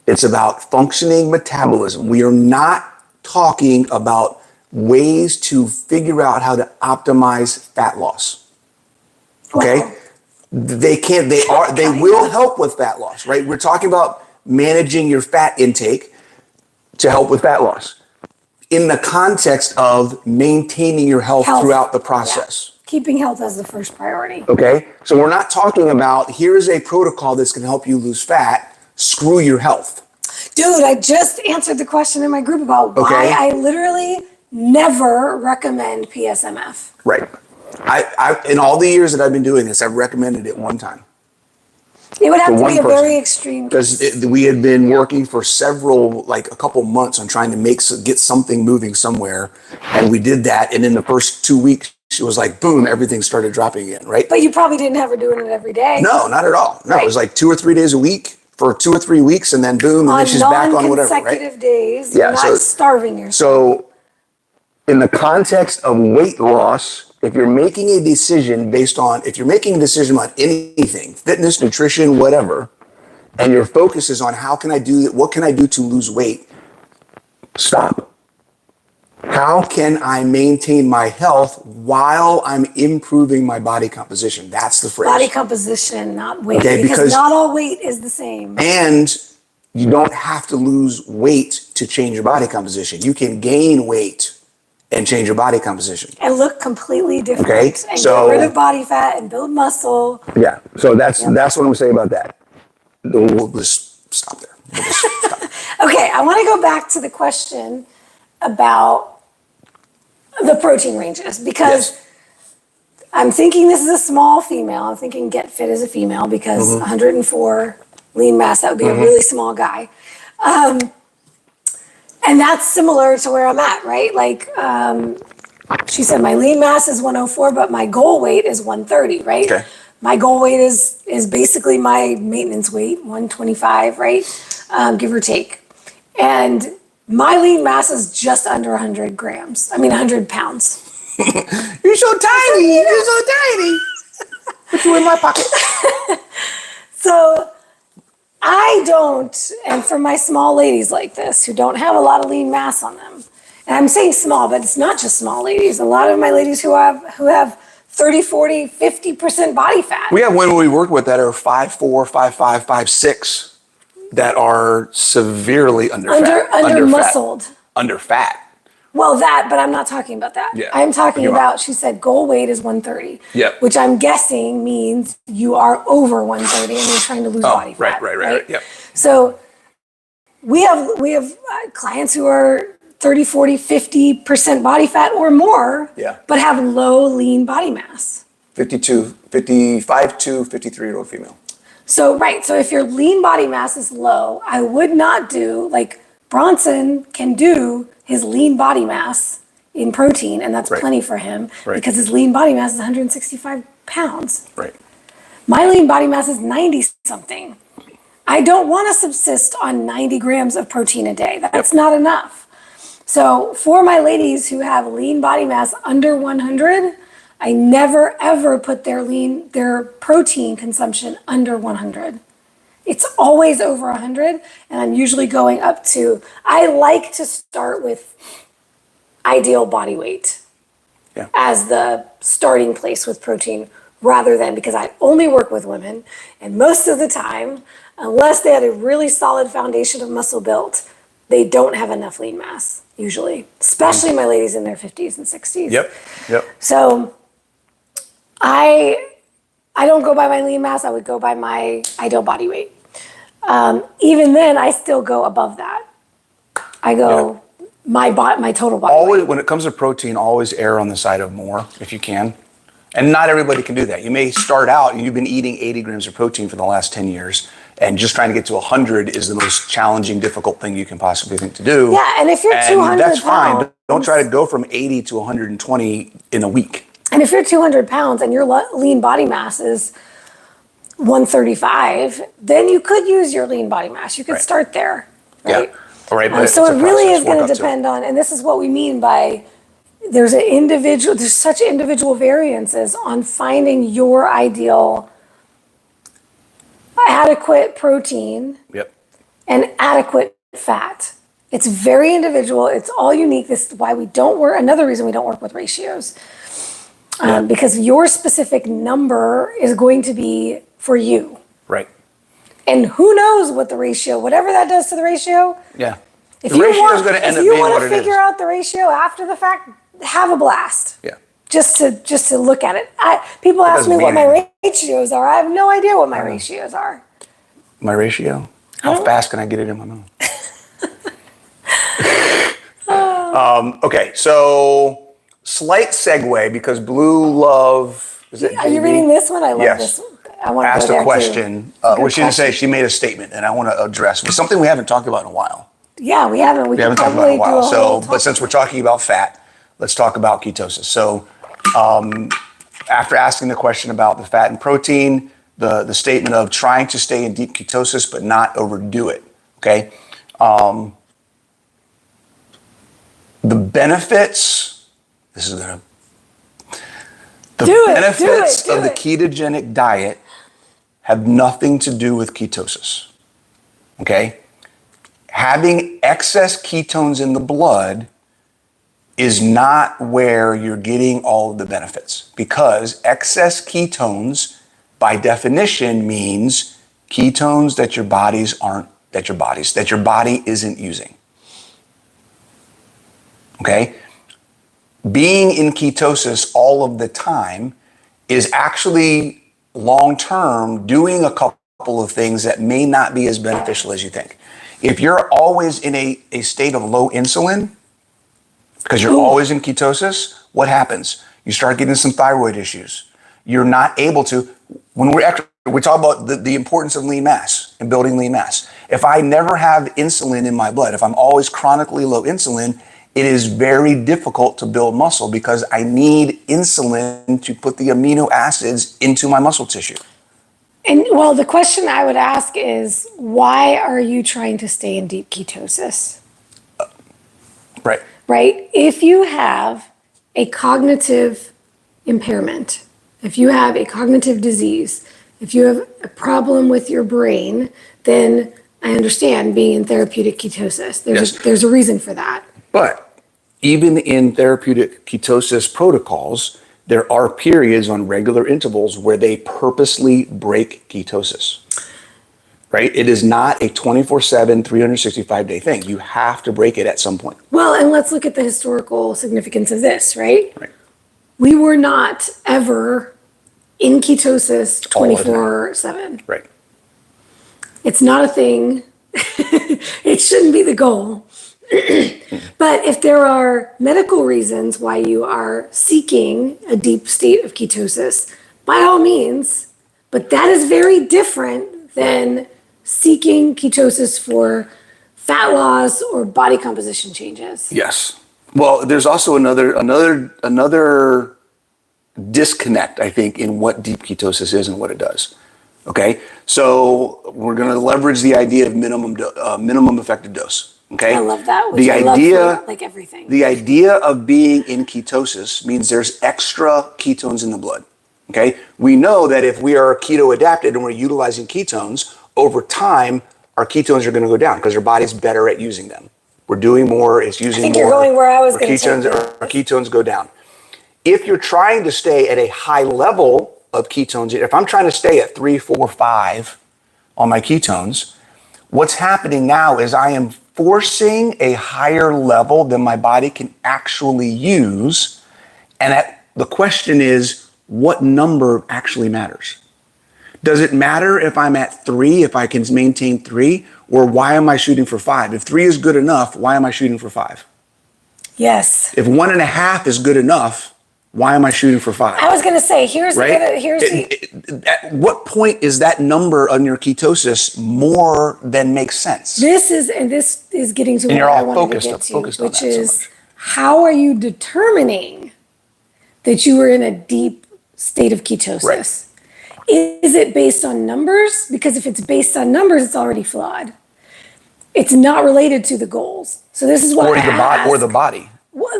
It's about functioning metabolism. We are not talking about ways to figure out how to optimize fat loss. Okay? Wow. They will help with fat loss, right? We're talking about managing your fat intake to help with fat loss in the context of maintaining your health throughout the process. Yeah. Keeping health as the first priority. Okay? So we're not talking about here's a protocol that's going to help you lose fat. Screw your health. Dude, I just answered the question in my group about why I literally never recommend PSMF. Right. I in all the years that I've been doing this, I've recommended it one time. It would have to be a very extreme. Because we had been working for a couple months on trying to get something moving somewhere. And we did that. And in the first 2 weeks, it was like, boom, everything started dropping again, right? But you probably didn't have her doing it every day. No, not at all. No, right. It was like 2 or 3 days a week for 2 or 3 weeks. And then boom, and then she's back on whatever, right? consecutive days, you're not starving yourself. So in the context of weight loss, if you're making a decision on anything, fitness, nutrition, whatever, and your focus is on what can I do to lose weight? Stop. How can I maintain my health while I'm improving my body composition? That's the phrase. Body composition, not weight. Okay, because not all weight is the same. And you don't have to lose weight to change your body composition. You can gain weight and change your body composition. And look completely different. Okay, and get rid of body fat and build muscle. Yeah, so that's what I'm gonna say about that. We'll just stop there. Okay, I wanna go back to the question about the protein ranges because I'm thinking this is a small female. I'm thinking get fit as a female because 104 lean mass, that would be a really small guy. And that's similar to where I'm at, right? Like she said, my lean mass is 104, but my goal weight is 130, right? Okay. My goal weight is basically my maintenance weight, 125, right? Give or take. And my lean mass is just under 100 pounds. You're so tiny. You're so tiny. Put you in my pocket. So I don't, and for my small ladies like this who don't have a lot of lean mass on them, and I'm saying small, but it's not just small ladies. A lot of my ladies who have 30, 40, 50% body fat. We have women we work with that are 5'4", 5'5", 5'6", that are severely under muscled. Under fat. Well, but I'm not talking about that. Yeah. I'm talking about, she said goal weight is 130. Yep. Which I'm guessing means you are over 130 and you're trying to lose body fat. Right. Yep. So we have clients who are 30, 40, 50% body fat or more, but have low lean body mass. 52, 55 to 53-year-old female. So, so if your lean body mass is low, I would not do, like Bronson can do his lean body mass in protein, and that's plenty for him because his lean body mass is 165 pounds. Right. My lean body mass is 90 something. I don't want to subsist on 90 grams of protein a day. That's not enough. So for my ladies who have lean body mass under 100, I never ever put their protein consumption under 100. It's always over 100, and I'm usually going up to, I like to start with ideal body weight as the starting place with protein rather than, because I only work with women, and most of the time, unless they had a really solid foundation of muscle built, they don't have enough lean mass, usually, especially my ladies in their 50s and 60s. Yep. So I don't go by my lean mass. I would go by my ideal body weight. Even then, I still go above that. I go my total body Always, weight. when it comes to protein, always err on the side of more if you can. And not everybody can do that. You may start out and you've been eating 80 grams of protein for the last 10 years, and just trying to get to 100 is the most challenging, difficult thing you can possibly think to do. Yeah, and if you're 200 that's pounds, fine. Don't try to go from 80 to 120 in a week. And if you're 200 pounds and your lean body mass is 135, then you could use your lean body mass. You could start there, right? Yeah. All right, but so it really is going to depend on, and this is what we mean by there's such individual variances on finding your ideal adequate protein and adequate fat. It's very individual. It's all unique. This is why we don't work. Another reason we don't work with ratios, because your specific number is going to be for you. Right. And who knows what the ratio, whatever that does to the ratio. Yeah. If the ratio is going to end up being what it is. If you want to figure out the ratio after the fact, have a blast. Yeah. Just to look at it. People ask me what my ratios are. I have no idea what my ratios are. My ratio? How fast can I get it in my mouth? Okay, so slight segue because Blue Love. Are you reading this one? I love this one. I want to asked go there a question. Well, she didn't say. She made a statement, and I want to address. It's something we haven't talked about in a while. Yeah, we haven't. We haven't talked about it in a while. So, but since we're talking about fat, let's talk about ketosis. So, after asking the question about the fat and protein, the statement of trying to stay in deep ketosis but not overdo it. Okay. The benefits. This is gonna. The benefits of the ketogenic diet have nothing to do with ketosis. Okay? Having excess ketones in the blood is not where you're getting all of the benefits, because excess ketones by definition means ketones that your body isn't using. Okay? Being in ketosis all of the time is actually long-term doing a couple of things that may not be as beneficial as you think. If you're always in a state of low insulin, because you're always in ketosis, what happens? You start getting some thyroid issues. You're not able to, when we talk about the importance of lean mass and building lean mass. If I never have insulin in my blood, if I'm always chronically low insulin, it is very difficult to build muscle because I need insulin to put the amino acids into my muscle tissue. And well, the question I would ask is, why are you trying to stay in deep ketosis? Right. Right? If you have a cognitive impairment, if you have a cognitive disease, if you have a problem with your brain, then I understand being in therapeutic ketosis. There's a reason for that. But even in therapeutic ketosis protocols, there are periods on regular intervals where they purposely break ketosis, right? It is not a 24/7, 365-day thing. You have to break it at some point. Well, and let's look at the historical significance of this, right? Right. We were not ever in ketosis 24/7. Right. It's not a thing. It shouldn't be the goal. But if there are medical reasons why you are seeking a deep state of ketosis, by all means, but that is very different than seeking ketosis for fat loss or body composition changes. Yes. Well, there's also another disconnect, I think, in what deep ketosis is and what it does. Okay, so we're going to leverage the idea of minimum effective dose. Okay, I love that. The idea, like everything. The idea of being in ketosis means there's extra ketones in the blood. Okay, we know that if we are keto adapted and we're utilizing ketones over time, our ketones are going to go down because our body's better at using them. We're doing more. It's using more. I think you're going where I was going to take our ketones go down. If you're trying to stay at a high level of ketones, if I'm trying to stay at 3, 4, 5 on my ketones, what's happening now is I am forcing a higher level than my body can actually use. And the question is, what number actually matters. Does it matter if I'm at 3, if I can maintain 3, or why am I shooting for 5? If 3 is good enough, why am I shooting for 5? Yes. If 1.5 is good enough, why am I shooting for 5? I was going to say, here's right? the At what point is that number on your ketosis more than makes sense? This is getting to And what I wanted to get to, which is how are you determining that you are in a deep state of ketosis? Right. Is it based on numbers? Because if it's based on numbers, it's already flawed. It's not related to the goals. So this is why or the body.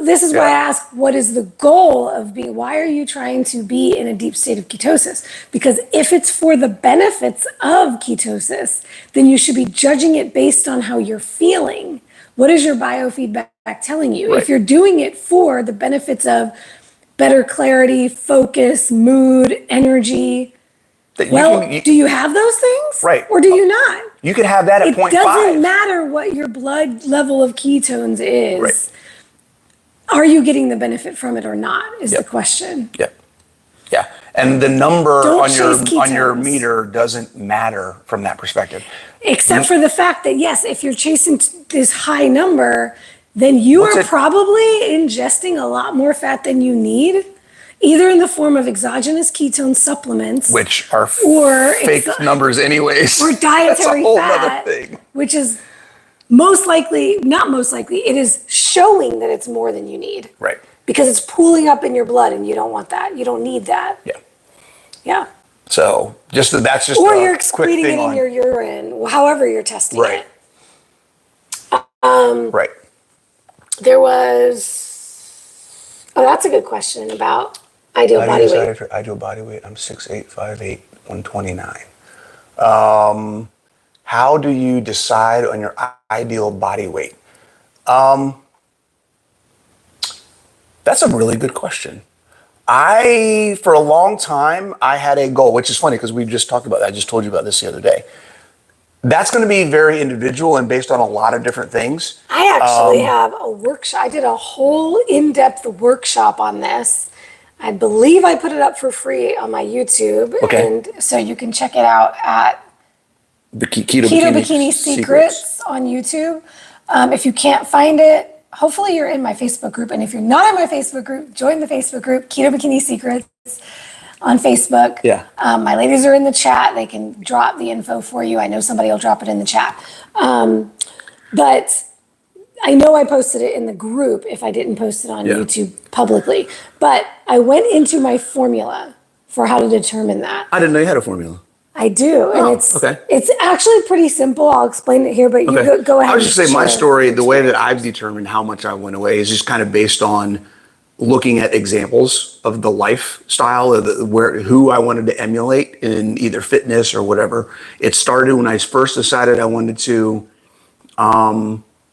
This is why I ask, what is the goal of being, why are you trying to be in a deep state of ketosis? Because if it's for the benefits of ketosis, then you should be judging it based on how you're feeling. What is your biofeedback telling you? Right. If you're doing it for the benefits of better clarity, focus, mood, energy, do you have those things? Right. Or do you not? You can have that at 0.5. It doesn't matter what your blood level of ketones is. Right. Are you getting the benefit from it or not is the question. Yeah. And the number on your ketones. meter doesn't matter from that perspective. Except for the fact that, yes, if you're chasing this high number, then you are probably ingesting a lot more fat than you need, either in the form of exogenous ketone supplements, which are fake numbers anyways. Or dietary fat, which is it is showing that it's more than you need. Right. Because it's pooling up in your blood and you don't want that. You don't need that. Yeah. So that's just or you're excreting it in your urine, however you're testing it. Right. There was, that's a good question about ideal body weight. For ideal body weight, I'm 6'8", 5'8", 129. How do you decide on your ideal body weight? That's a really good question. For a long time, I had a goal, which is funny because we just talked about that. I just told you about this the other day. That's going to be very individual and based on a lot of different things. I actually have a workshop. I did a whole in-depth workshop on this. I believe I put it up for free on my YouTube. Okay. And so you can check it out at Keto Bikini Secrets on YouTube. If you can't find it, hopefully you're in my Facebook group. And if you're not in my Facebook group, join the Facebook group, Keto Bikini Secrets on Facebook. Yeah. My ladies are in the chat. They can drop the info for you. I know somebody will drop it in the chat. But I know I posted it in the group if I didn't post it on YouTube publicly. But I went into my formula for how to determine that. I didn't know you had a formula. I do, and it's actually pretty simple. I'll explain it here, but you go ahead. I was just saying my story, the way that I've determined how much I went away is just kind of based on looking at examples of the lifestyle of who I wanted to emulate in either fitness or whatever. It started when I first decided I wanted to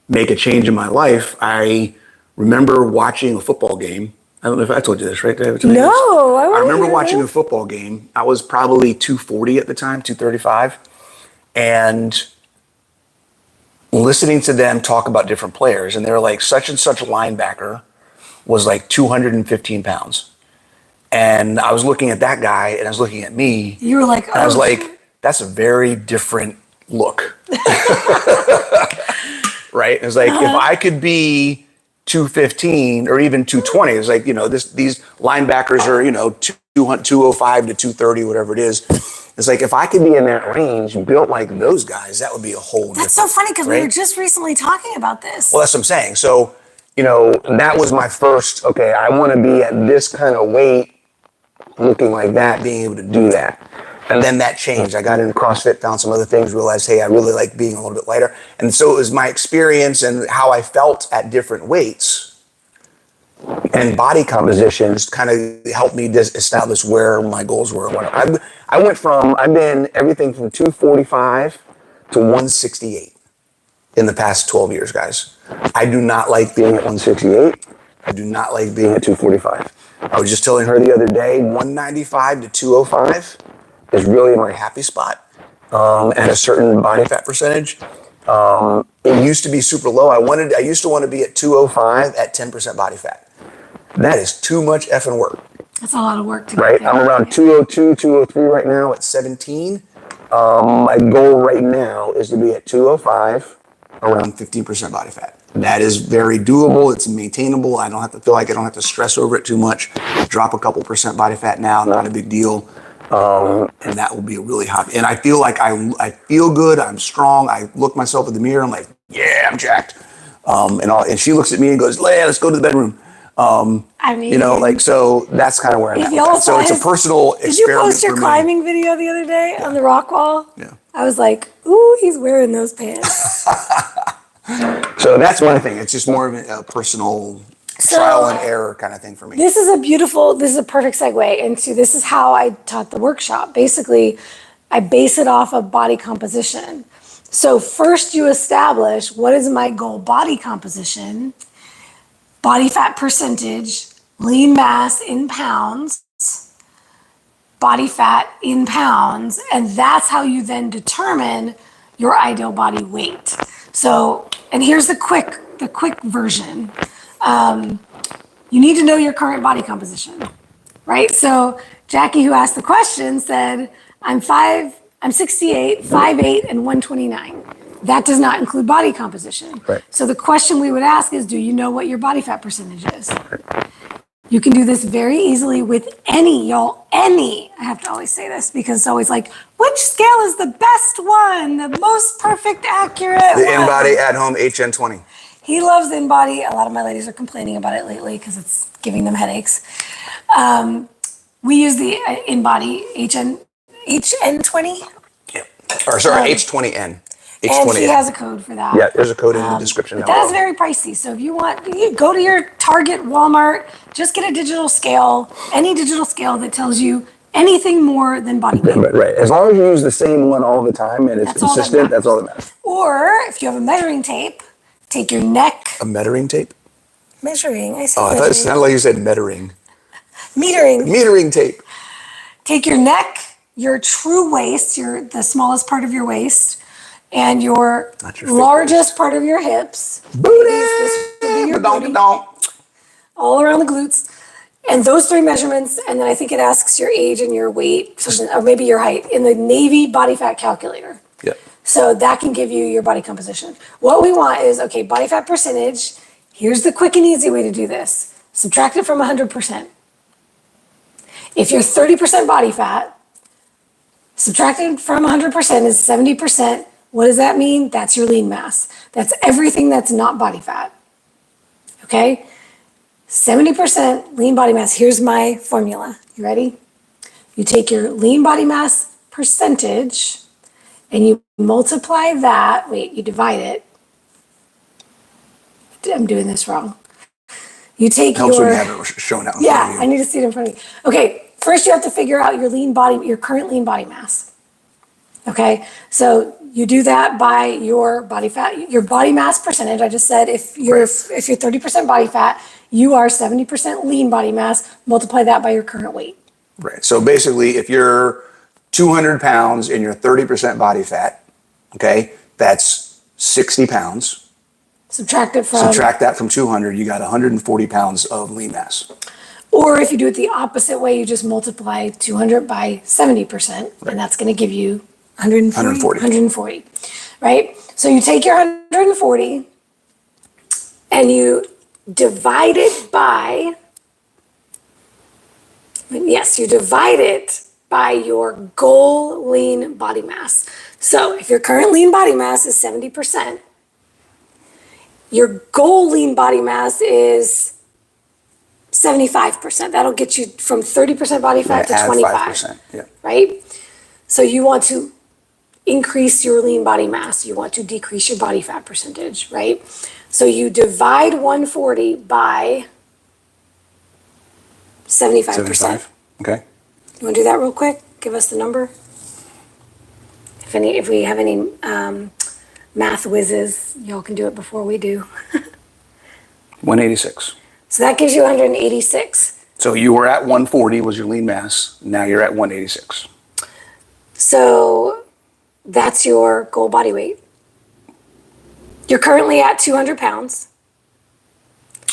make a change in my life. I remember watching a football game. I don't know if I told you this, right? No, I remember watching a football game. I was probably 240 at the time, 235, and listening to them talk about different players. And they were like, such and such linebacker was like 215 pounds. And I was looking at that guy and I was looking at me. You were like, I was like, that's a very different look. Right? It was like, if I could be 215 or even 220, it's like, these linebackers are, 205 to 230, whatever it is. It's like, if I could be in that range built like those guys, that would be a whole That's so funny because we were just recently talking about this. Well, that's what I'm saying. So, that was my first, I want to be at this kind of weight, looking like that, being able to do that. And then that changed. I got into CrossFit, found some other things, realized, hey, I really like being a little bit lighter. And so it was my experience and how I felt at different weights and body compositions kind of helped me establish where my goals were. I've been everything from 245 to 168 in the past 12 years, guys. I do not like being at 168. I do not like being at 245. I was just telling her the other day, 195 to 205 is really my happy spot at a certain body fat percentage. It used to be super low. I used to want to be at 205 at 10% body fat. That is too much effing work. That's a lot of work to right? get there. I'm around 202, 203 right now at 17. My goal right now is to be at 205, around 15% body fat. That is very doable. It's maintainable. I don't have to feel like I don't have to stress over it too much. Drop a couple percent body fat now, not a big deal. And that will be really hot. And I feel like I feel good. I'm strong. I look myself in the mirror. I'm like, yeah, I'm jacked. And she looks at me and goes, Leia, let's go to the bedroom. I mean, So that's kind of where I'm at. y'all So it's a personal experiment. Did you post your climbing video the other day on the rock wall? Yeah. I was like, ooh, he's wearing those pants. So that's one thing. It's just more of a personal trial and error kind of thing for me. This is a perfect segue into, this is how I taught the workshop. Basically, I base it off of body composition. So first you establish, what is my goal body composition, body fat percentage, lean mass in pounds, body fat in pounds, and that's how you then determine your ideal body weight. So, and here's the quick version. You need to know your current body composition, right? So Jackie, who asked the question, said, I'm 68, 5'8", and 129. That does not include body composition. Right. So the question we would ask is, do you know what your body fat percentage is? Right. You can do this very easily with any. I have to always say this because it's always like, which scale is the best one, the most perfect, accurate The one? InBody at home HN20. He loves InBody. A lot of my ladies are complaining about it lately because it's giving them headaches. We use the InBody HN20. Yeah. Or sorry, H20N. And she has a code for that. Yeah, there's a code in the description. But that is very pricey. So if you want, you go to your Target, Walmart, just get a digital scale, any digital scale that tells you anything more than body weight. Right. As long as you use the same one all the time and it's consistent, that's all that matters. Or if you have a measuring tape, take your neck. A measuring tape? Measuring. I said I thought it sounded like you said metering. Metering. Metering tape. Take your neck, your true waist, the smallest part of your waist, and your largest part of your hips. Booty! All around the glutes. And those three measurements, and then I think it asks your age and your weight, something, or maybe your height, in the Navy body fat calculator. Yep. So that can give you your body composition. What we want is, okay, body fat percentage. Here's the quick and easy way to do this. Subtract it from 100%. If you're 30% body fat, subtracted from 100% is 70%. What does that mean? That's your lean mass. That's everything that's not body fat. Okay? 70% lean body mass. Here's my formula. You ready? You take your lean body mass percentage and you multiply that. Wait, you divide it. I'm doing this wrong. You take Helps when you have it shown out in front of you. I need to see it in front of me. Okay, first you have to figure out your current lean body mass. Okay, so you do that by your body fat, your body mass percentage. I just said if you're 30% body fat, you are 70% lean body mass. Multiply that by your current weight. Right. So basically, if you're 200 pounds and you're 30% body fat, okay, that's 60 pounds. Subtract that from 200, you got 140 pounds of lean mass. Or if you do it the opposite way, you just multiply 200 by 70%, and that's going to give you 140, right? So you take your 140 and you divide it by, your goal lean body mass. So if your current lean body mass is 70%, your goal lean body mass is 75%. That'll get you from 30% body fat to 25%. Right? So you want to increase your lean body mass. You want to decrease your body fat percentage, right? So you divide 140 by 75%. Okay. You want to do that real quick? Give us the number. If we have any math whizzes, y'all can do it before we do. 186. So that gives you 186. So you were at 140 was your lean mass. Now you're at 186. So that's your goal body weight. You're currently at 200 pounds.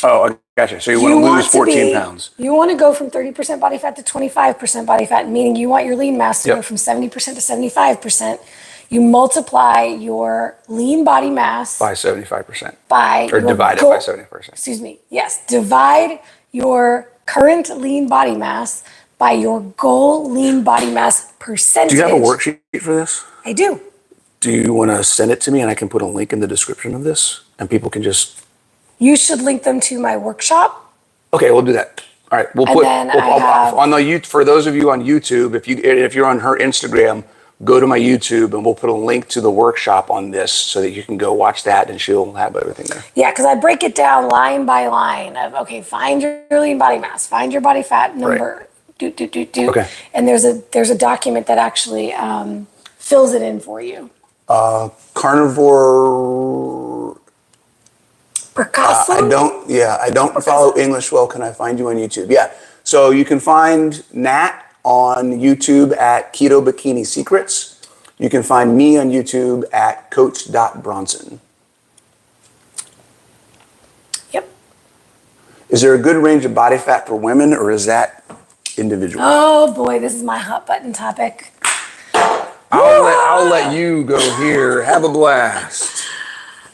Oh, Gotcha. So you want to lose 14 pounds. You want to go from 30% body fat to 25% body fat, meaning you want your lean mass to go from 70% to 75%. You multiply your lean body mass by 75%. Or divide it by 75%. Excuse me. Yes. Divide your current lean body mass by your goal lean body mass percentage. Do you have a worksheet for this? I do. Do you want to send it to me and I can put a link in the description of this and people can just... You should link them to my workshop. Okay, we'll do that. All right, we'll put on the for those of you on YouTube. If you're on her Instagram, go to my YouTube and we'll put a link to the workshop on this so that you can go watch that and she'll have everything there. Yeah, because I break it down line by line of okay, find your lean body mass, find your body fat number, Okay. And there's a document that actually fills it in for you. Carnivore. Picasso? I don't follow English well. Can I find you on YouTube? Yeah. So you can find Nat on YouTube at Keto Bikini Secrets. You can find me on YouTube at Coach.Bronson. Yep. Is there a good range of body fat for women or is that individual? Oh boy, this is my hot button topic. I'll let you go here. Have a blast.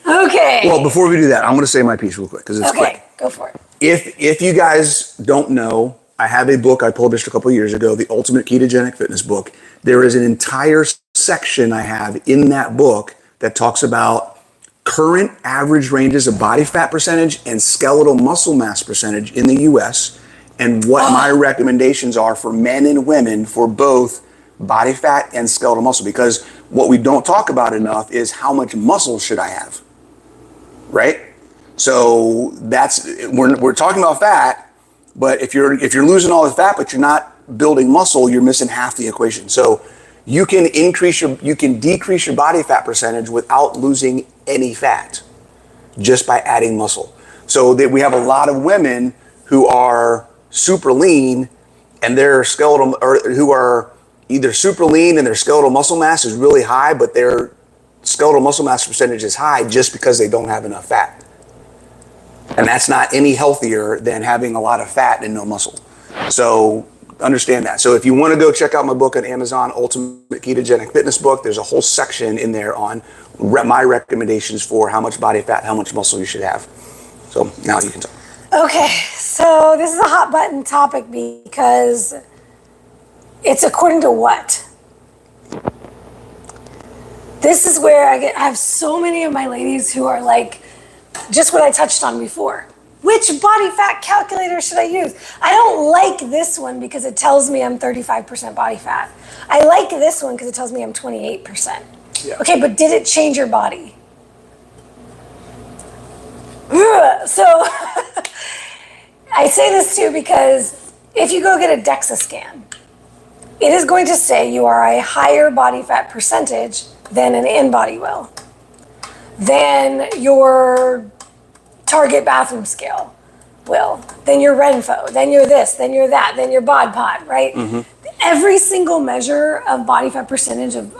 Okay. Well, before we do that, I'm going to say my piece real quick because it's quick. Okay, go for it. If you guys don't know, I have a book I published a couple of years ago, The Ultimate Ketogenic Fitness Book. There is an entire section I have in that book that talks about current average ranges of body fat percentage and skeletal muscle mass percentage in the US and what my recommendations are for men and women for both body fat and skeletal muscle. Because what we don't talk about enough is how much muscle should I have? Right? So we're talking about fat, but if you're losing all the fat but you're not building muscle, you're missing half the equation. So you can decrease your body fat percentage without losing any fat just by adding muscle. So that we have a lot of women who are super lean and their skeletal, or who are either super lean and their skeletal muscle mass is really high, but their skeletal muscle mass percentage is high just because they don't have enough fat. And that's not any healthier than having a lot of fat and no muscle. So understand that. So if you want to go check out my book on Amazon, Ultimate Ketogenic Fitness Book, there's a whole section in there on my recommendations for how much body fat, how much muscle you should have. So now you can talk. Okay, so this is a hot button topic because it's according to what? This is where I have so many of my ladies who are like, just what I touched on before. Which body fat calculator should I use? I don't like this one because it tells me I'm 35% body fat. I like this one because it tells me I'm 28%. Yeah. Okay, but did it change your body? So I say this too because if you go get a DEXA scan, it is going to say you are a higher body fat percentage than an InBody will, than your Target bathroom scale will, then your Renpho, then you're this, then you're that, then your bod pod, right? Mm-hmm. Every single measure of body fat percentage of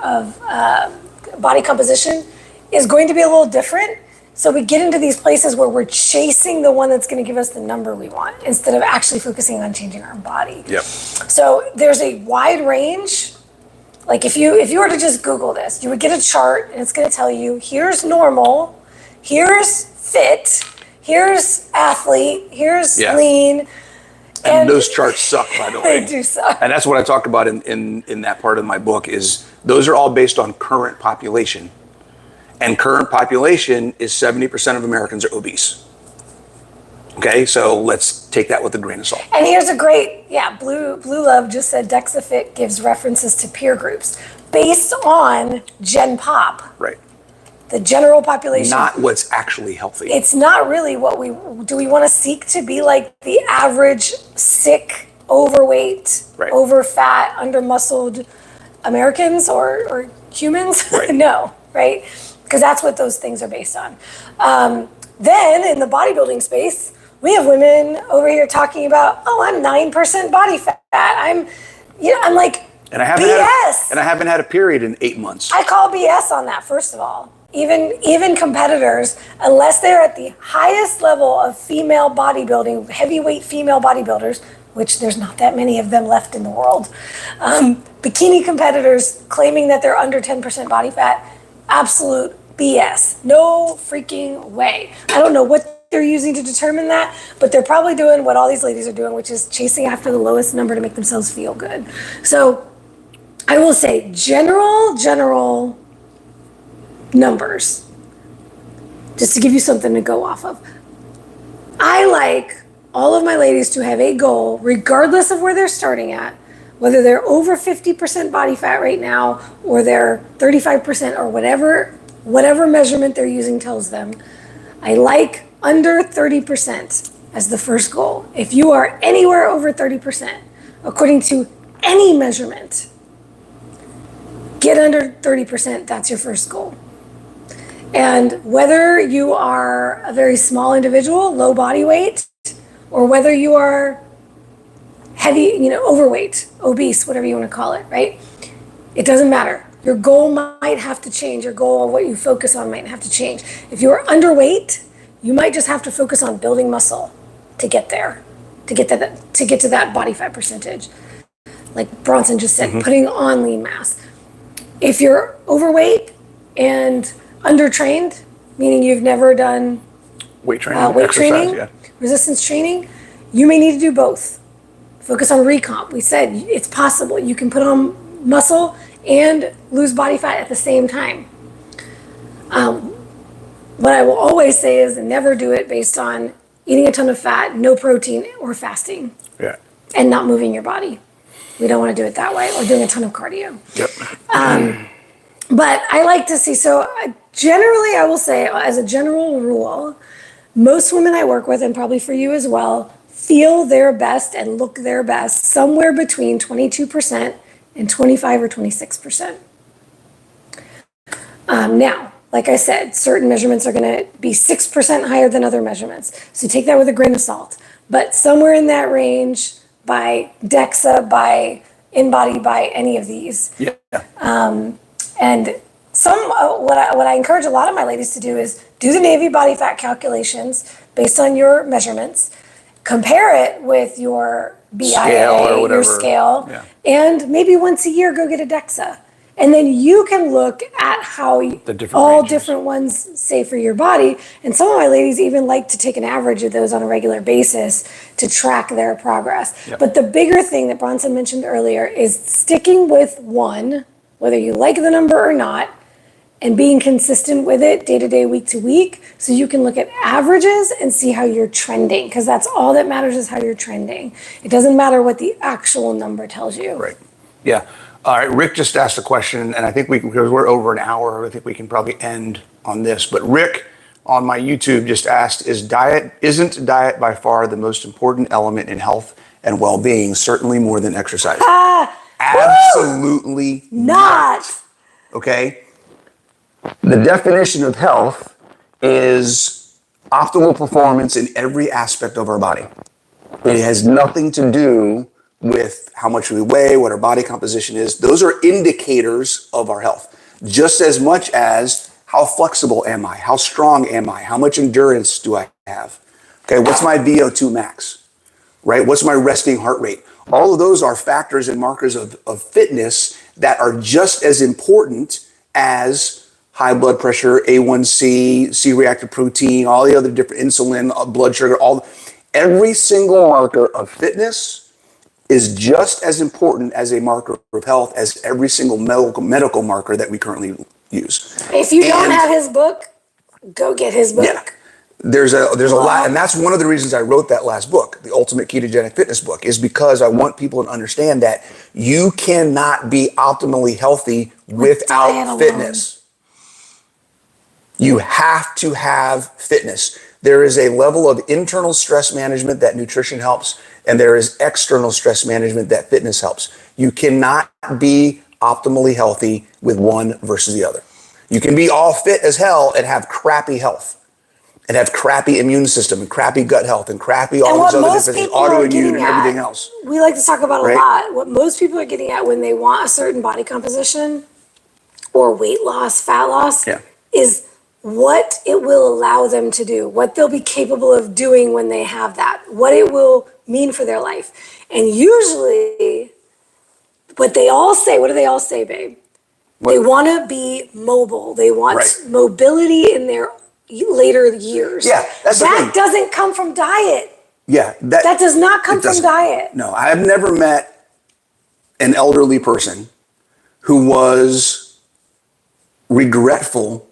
body composition is going to be a little different. So we get into these places where we're chasing the one that's going to give us the number we want instead of actually focusing on changing our body. Yep. So there's a wide range. Like if you were to just Google this, you would get a chart and it's going to tell you here's normal, here's fit, here's athlete, here's lean. And those charts suck, by the way. They do suck. And that's what I talk about in that part of my book is those are all based on current population. And current population is 70% of Americans are obese. Okay, so let's take that with a grain of salt. And here's a great, Blue Love just said DexaFit gives references to peer groups based on Gen Pop. Right. The general population. Not what's actually healthy. It's not really what we want to seek to be like the average sick, overweight, over fat, under muscled Americans or humans? Right. No, right? Because that's what those things are based on. Then in the bodybuilding space, we have women over here talking about, I'm 9% body fat. I'm like, and I haven't BS. and I haven't had a period in 8 months. I call BS on that, first of all. even competitors, unless they're at the highest level of female bodybuilding, heavyweight female bodybuilders, which there's not that many of them left in the world, bikini competitors claiming that they're under 10% body fat, absolute BS. No freaking way. I don't know what they're using to determine that, but they're probably doing what all these ladies are doing, which is chasing after the lowest number to make themselves feel good. So I will say general numbers, just to give you something to go off of. I like all of my ladies to have a goal, regardless of where they're starting at, whether they're over 50% body fat right now, or they're 35%, or whatever measurement they're using tells them. I like under 30% as the first goal. If you are anywhere over 30%, according to any measurement, get under 30%, that's your first goal. And whether you are a very small individual, low body weight, or whether you are heavy, overweight, obese, whatever you want to call it, right? It doesn't matter. Your goal might have to change. Your goal of what you focus on might have to change. If you're underweight, you might just have to focus on building muscle to get there, to get to that body fat percentage. Like Bronson just said, putting on lean mass. If you're overweight and undertrained, meaning you've never done weight training, resistance training, you may need to do both. Focus on recomp. We said it's possible. You can put on muscle and lose body fat at the same time. What I will always say is never do it based on eating a ton of fat, no protein, or fasting. Yeah. And not moving your body. We don't want to do it that way, or doing a ton of cardio. Yep. But I like to see, generally I will say, as a general rule, most women I work with, and probably for you as well, feel their best and look their best somewhere between 22% and 25 or 26%. Now, like I said, certain measurements are going to be 6% higher than other measurements. So take that with a grain of salt. But somewhere in that range, by DEXA, by InBody, by any of these. Yeah. And what I encourage a lot of my ladies to do is do the Navy body fat calculations based on your measurements, compare it with your BIA, scale or whatever. Your scale, and maybe once a year go get a DEXA. And then you can look at how different ones say for your body. And some of my ladies even like to take an average of those on a regular basis to track their progress. Yep. But the bigger thing that Bronson mentioned earlier is sticking with one, whether you like the number or not, and being consistent with it day to day, week to week, so you can look at averages and see how you're trending, because that's all that matters is how you're trending. It doesn't matter what the actual number tells you. Right. Yeah. All right. Rick just asked a question, and I think because we're over an hour, I think we can probably end on this. But Rick on my YouTube just asked, isn't diet by far the most important element in health and well-being, certainly more than exercise? Absolutely not. Okay? The definition of health is optimal performance in every aspect of our body. It has nothing to do with how much we weigh, what our body composition is. Those are indicators of our health, just as much as how flexible am I? How strong am I? How much endurance do I have? Okay, what's my VO2 max? Right? What's my resting heart rate? All of those are factors and markers of fitness that are just as important as high blood pressure, A1C, C-reactive protein, all the other different insulin, blood sugar, every single marker of fitness is just as important as a marker of health as every single medical marker that we currently use. If you don't have his book, go get his book. Yeah. There's a lot, and that's one of the reasons I wrote that last book, the Ultimate Ketogenic Fitness book, is because I want people to understand that you cannot be optimally healthy without fitness. You have to have fitness. There is a level of internal stress management that nutrition helps, and there is external stress management that fitness helps. You cannot be optimally healthy with one versus the other. You can be all fit as hell and have crappy health, and have crappy immune system, and crappy gut health, and crappy all these other different autoimmune and everything else. We like to talk about a lot. What most people are getting at when they want a certain body composition or weight loss, fat loss, is what it will allow them to do, what they'll be capable of doing when they have that, what it will mean for their life. And usually, what do they all say, babe? They want to be mobile. They want mobility in their later years. Yeah, that's the thing. That doesn't come from diet. Yeah. That does not come from diet. No, I have never met an elderly person who was regretful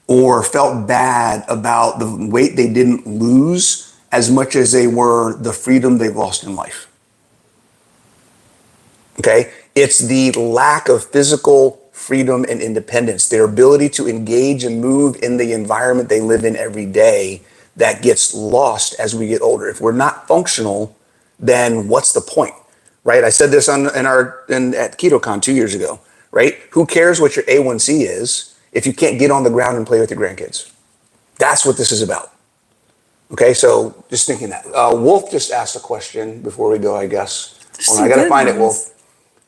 or felt bad about the weight they didn't lose as much as they were the freedom they lost in life. Okay? It's the lack of physical freedom and independence, their ability to engage and move in the environment they live in every day that gets lost as we get older. If we're not functional, then what's the point? Right? I said this at KetoCon 2 years ago, right? Who cares what your A1C is if you can't get on the ground and play with your grandkids? That's what this is about. Okay, so just thinking that. Wolf just asked a question before we go, I guess. Hold on, I gotta find it, Wolf.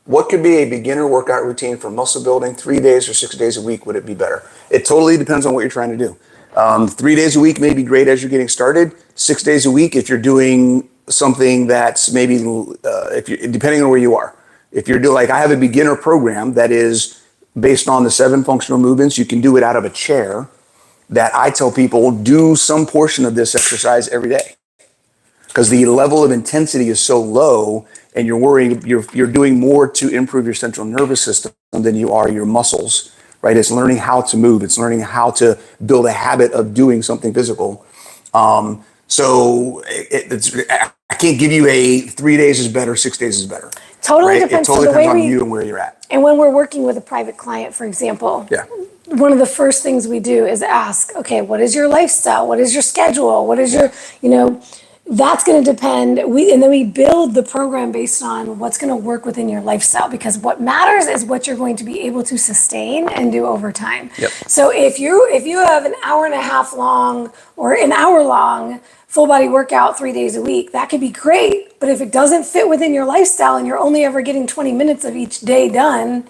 What could be a beginner workout routine for muscle building? 3 days or 6 days a week, would it be better? It totally depends on what you're trying to do. 3 days a week may be great as you're getting started. 6 days a week if you're doing something that's maybe, depending on where you are. If you're doing, like I have a beginner program that is based on the 7 functional movements. You can do it out of a chair that I tell people do some portion of this exercise every day. Because the level of intensity is so low and you're doing more to improve your central nervous system than you are your muscles, right? It's learning how to move. It's learning how to build a habit of doing something physical. So I can't give you a 3 days is better, 6 days is better. Totally right? depends. It totally depends on you and where you're at. And when we're working with a private client, for example, one of the first things we do is ask, okay, what is your lifestyle? What is your schedule? What is your, that's going to depend. And then we build the program based on what's going to work within your lifestyle, because what matters is what you're going to be able to sustain and do over time. Yep. So if you have an hour and a half long or an hour long full body workout 3 days a week, that could be great. But if it doesn't fit within your lifestyle and you're only ever getting 20 minutes of each day done,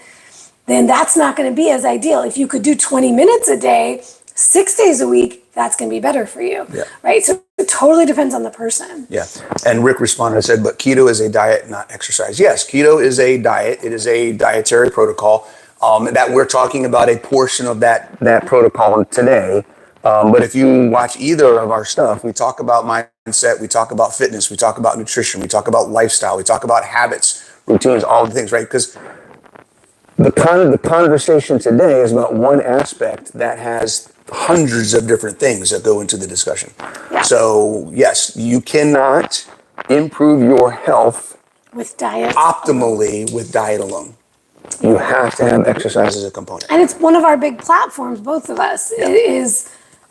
then that's not going to be as ideal. If you could do 20 minutes a day, 6 days a week, that's going to be better for you, right? So it totally depends on the person. Yeah. And Rick responded and said, but keto is a diet, not exercise. Yes, keto is a diet. It is a dietary protocol that we're talking about a portion of that protocol today. But if you watch either of our stuff, we talk about mindset, we talk about fitness, we talk about nutrition, we talk about lifestyle, we talk about habits, routines, all the things, right? Because the conversation today is about one aspect that has hundreds of different things that go into the discussion. Yeah. So yes, you cannot improve your health with diet optimally with diet alone. You have to have exercise as a component. And it's one of our big platforms, both of us, is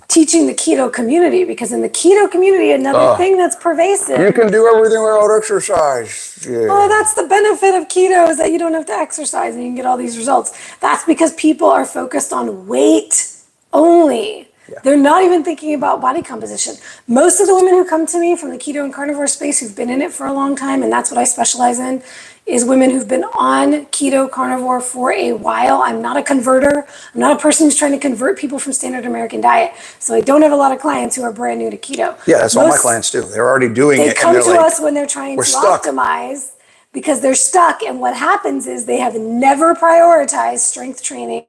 teaching the keto community, because in the keto community, another thing that's pervasive. You can do everything without exercise. Yeah. Oh, that's the benefit of keto, is that you don't have to exercise and you can get all these results. That's because people are focused on weight only. Yeah. They're not even thinking about body composition. Most of the women who come to me from the keto and carnivore space who've been in it for a long time, and that's what I specialize in, is women who've been on keto carnivore for a while. I'm not a converter. I'm not a person who's trying to convert people from standard American diet. So I don't have a lot of clients who are brand new to keto. Yeah, that's all my clients do. They're already doing it. They come to us when they're trying to optimize, because they're stuck. And what happens is they have never prioritized strength training,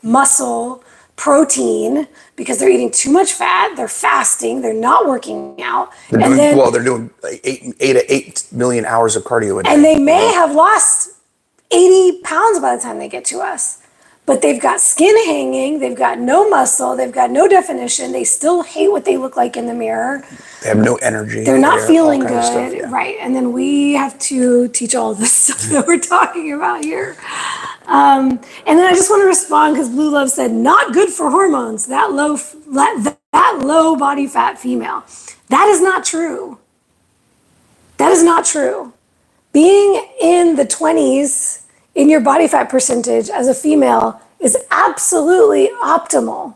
muscle, protein, because they're eating too much fat, they're fasting, they're not working out. They're doing like 8 to 8 million hours of cardio a day. And they may have lost 80 pounds by the time they get to us. But they've got skin hanging, they've got no muscle, they've got no definition, they still hate what they look like in the mirror. They have no energy. They're not feeling good, right? And then we have to teach all this stuff that we're talking about here. And then I just want to respond, because Blue Love said, not good for hormones, that low body fat female. That is not true. That is not true. Being in the 20s in your body fat percentage as a female is absolutely optimal,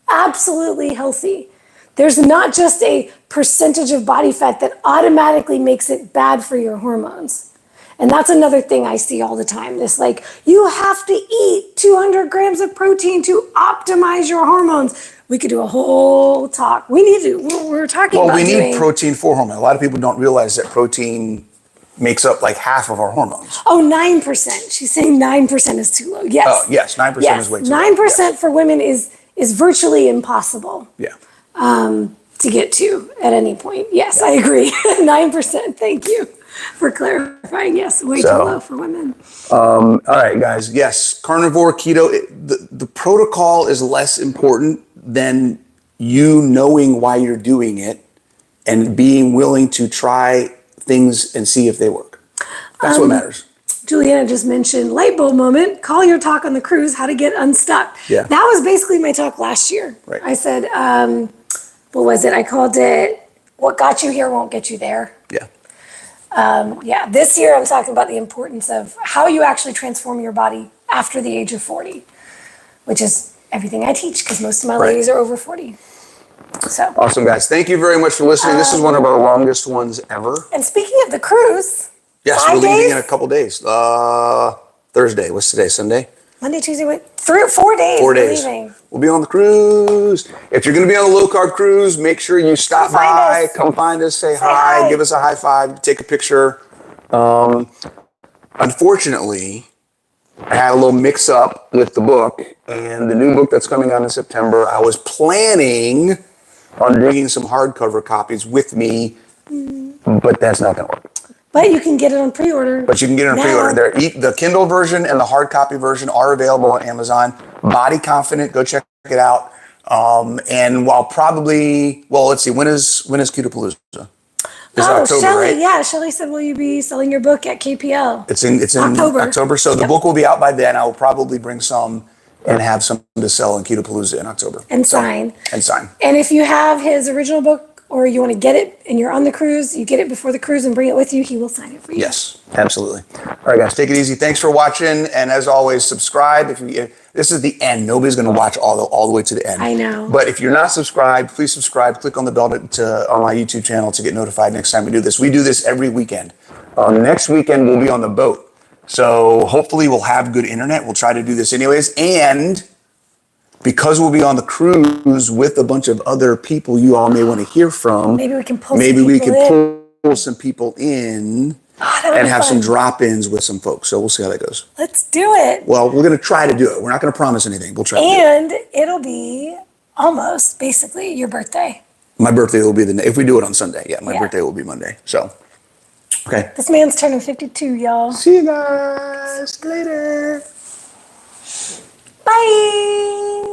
absolutely healthy. There's not just a percentage of body fat that automatically makes it bad for your hormones. And that's another thing I see all the time. This like, you have to eat 200 grams of protein to optimize your hormones. We could do a whole talk. We need to, we're talking about we doing. need protein for hormone. A lot of people don't realize that protein makes up like half of our hormones. Oh, 9%. She's saying 9% is too low. Yes. Oh, yes, 9% is way too low. 9% Yes. for women is virtually impossible. Yeah. To get to at any point. Yes, I agree. 9%. Thank you for clarifying. Yes, way too low for women. All right, guys. Yes, carnivore, keto. The protocol is less important than you knowing why you're doing it and being willing to try things and see if they work. That's what matters. Juliana just mentioned light bulb moment. Call your talk on the cruise, how to get unstuck. Yeah. That was basically my talk last year. Right. I said, what was it? I called it, what got you here won't get you there. Yeah. This year I'm talking about the importance of how you actually transform your body after the age of 40, which is everything I teach because most of my ladies are over 40. So Awesome, guys. Thank you very much for listening. This is one of our longest ones ever. And speaking of the cruise, Yes, we're leaving in a couple days. Thursday. What's today? Sunday? Monday, Tuesday, 4 days. 4 days. We're leaving. We'll be on the cruise. If you're going to be on a low carb cruise, make sure you stop by, come find us, say hi, give us a high five, take a picture. Unfortunately, I had a little mix up with the book and the new book that's coming out in September. I was planning on bringing some hardcover copies with me, but that's not going to work. But you can get it on pre-order. But you can get it on pre-order. The Kindle version and the hard copy version are available on Amazon. Body Confident, go check it out. And while probably, well, let's see, when is Ketopalooza? It's October, Shelley, right? yeah. Shelley said, will you be selling your book at KPL? It's in October. So the book will be out by then. I will probably bring some and have some to sell in Ketopalooza in October. And sign. And if you have his original book or you want to get it and you're on the cruise, you get it before the cruise and bring it with you, he will sign it for you. Yes, absolutely. All right, guys, take it easy. Thanks for watching. And as always, subscribe. This is the end. Nobody's going to watch all the way to the end. I know. But if you're not subscribed, please subscribe. Click on the bell on my YouTube channel to get notified next time we do this. We do this every weekend. Next weekend, we'll be on the boat. So hopefully we'll have good internet. We'll try to do this anyways. And because we'll be on the cruise with a bunch of other people you all may want to hear from, maybe we can pull some people in and have some drop-ins with some folks. So we'll see how that goes. Let's do it. Well, we're going to try to do it. We're not going to promise anything. We'll try to do it. It'll be almost basically your birthday. My birthday will be if we do it on Sunday. Yeah, my birthday will be Monday. So, okay. This man's turning 52, y'all. See you guys later. Bye.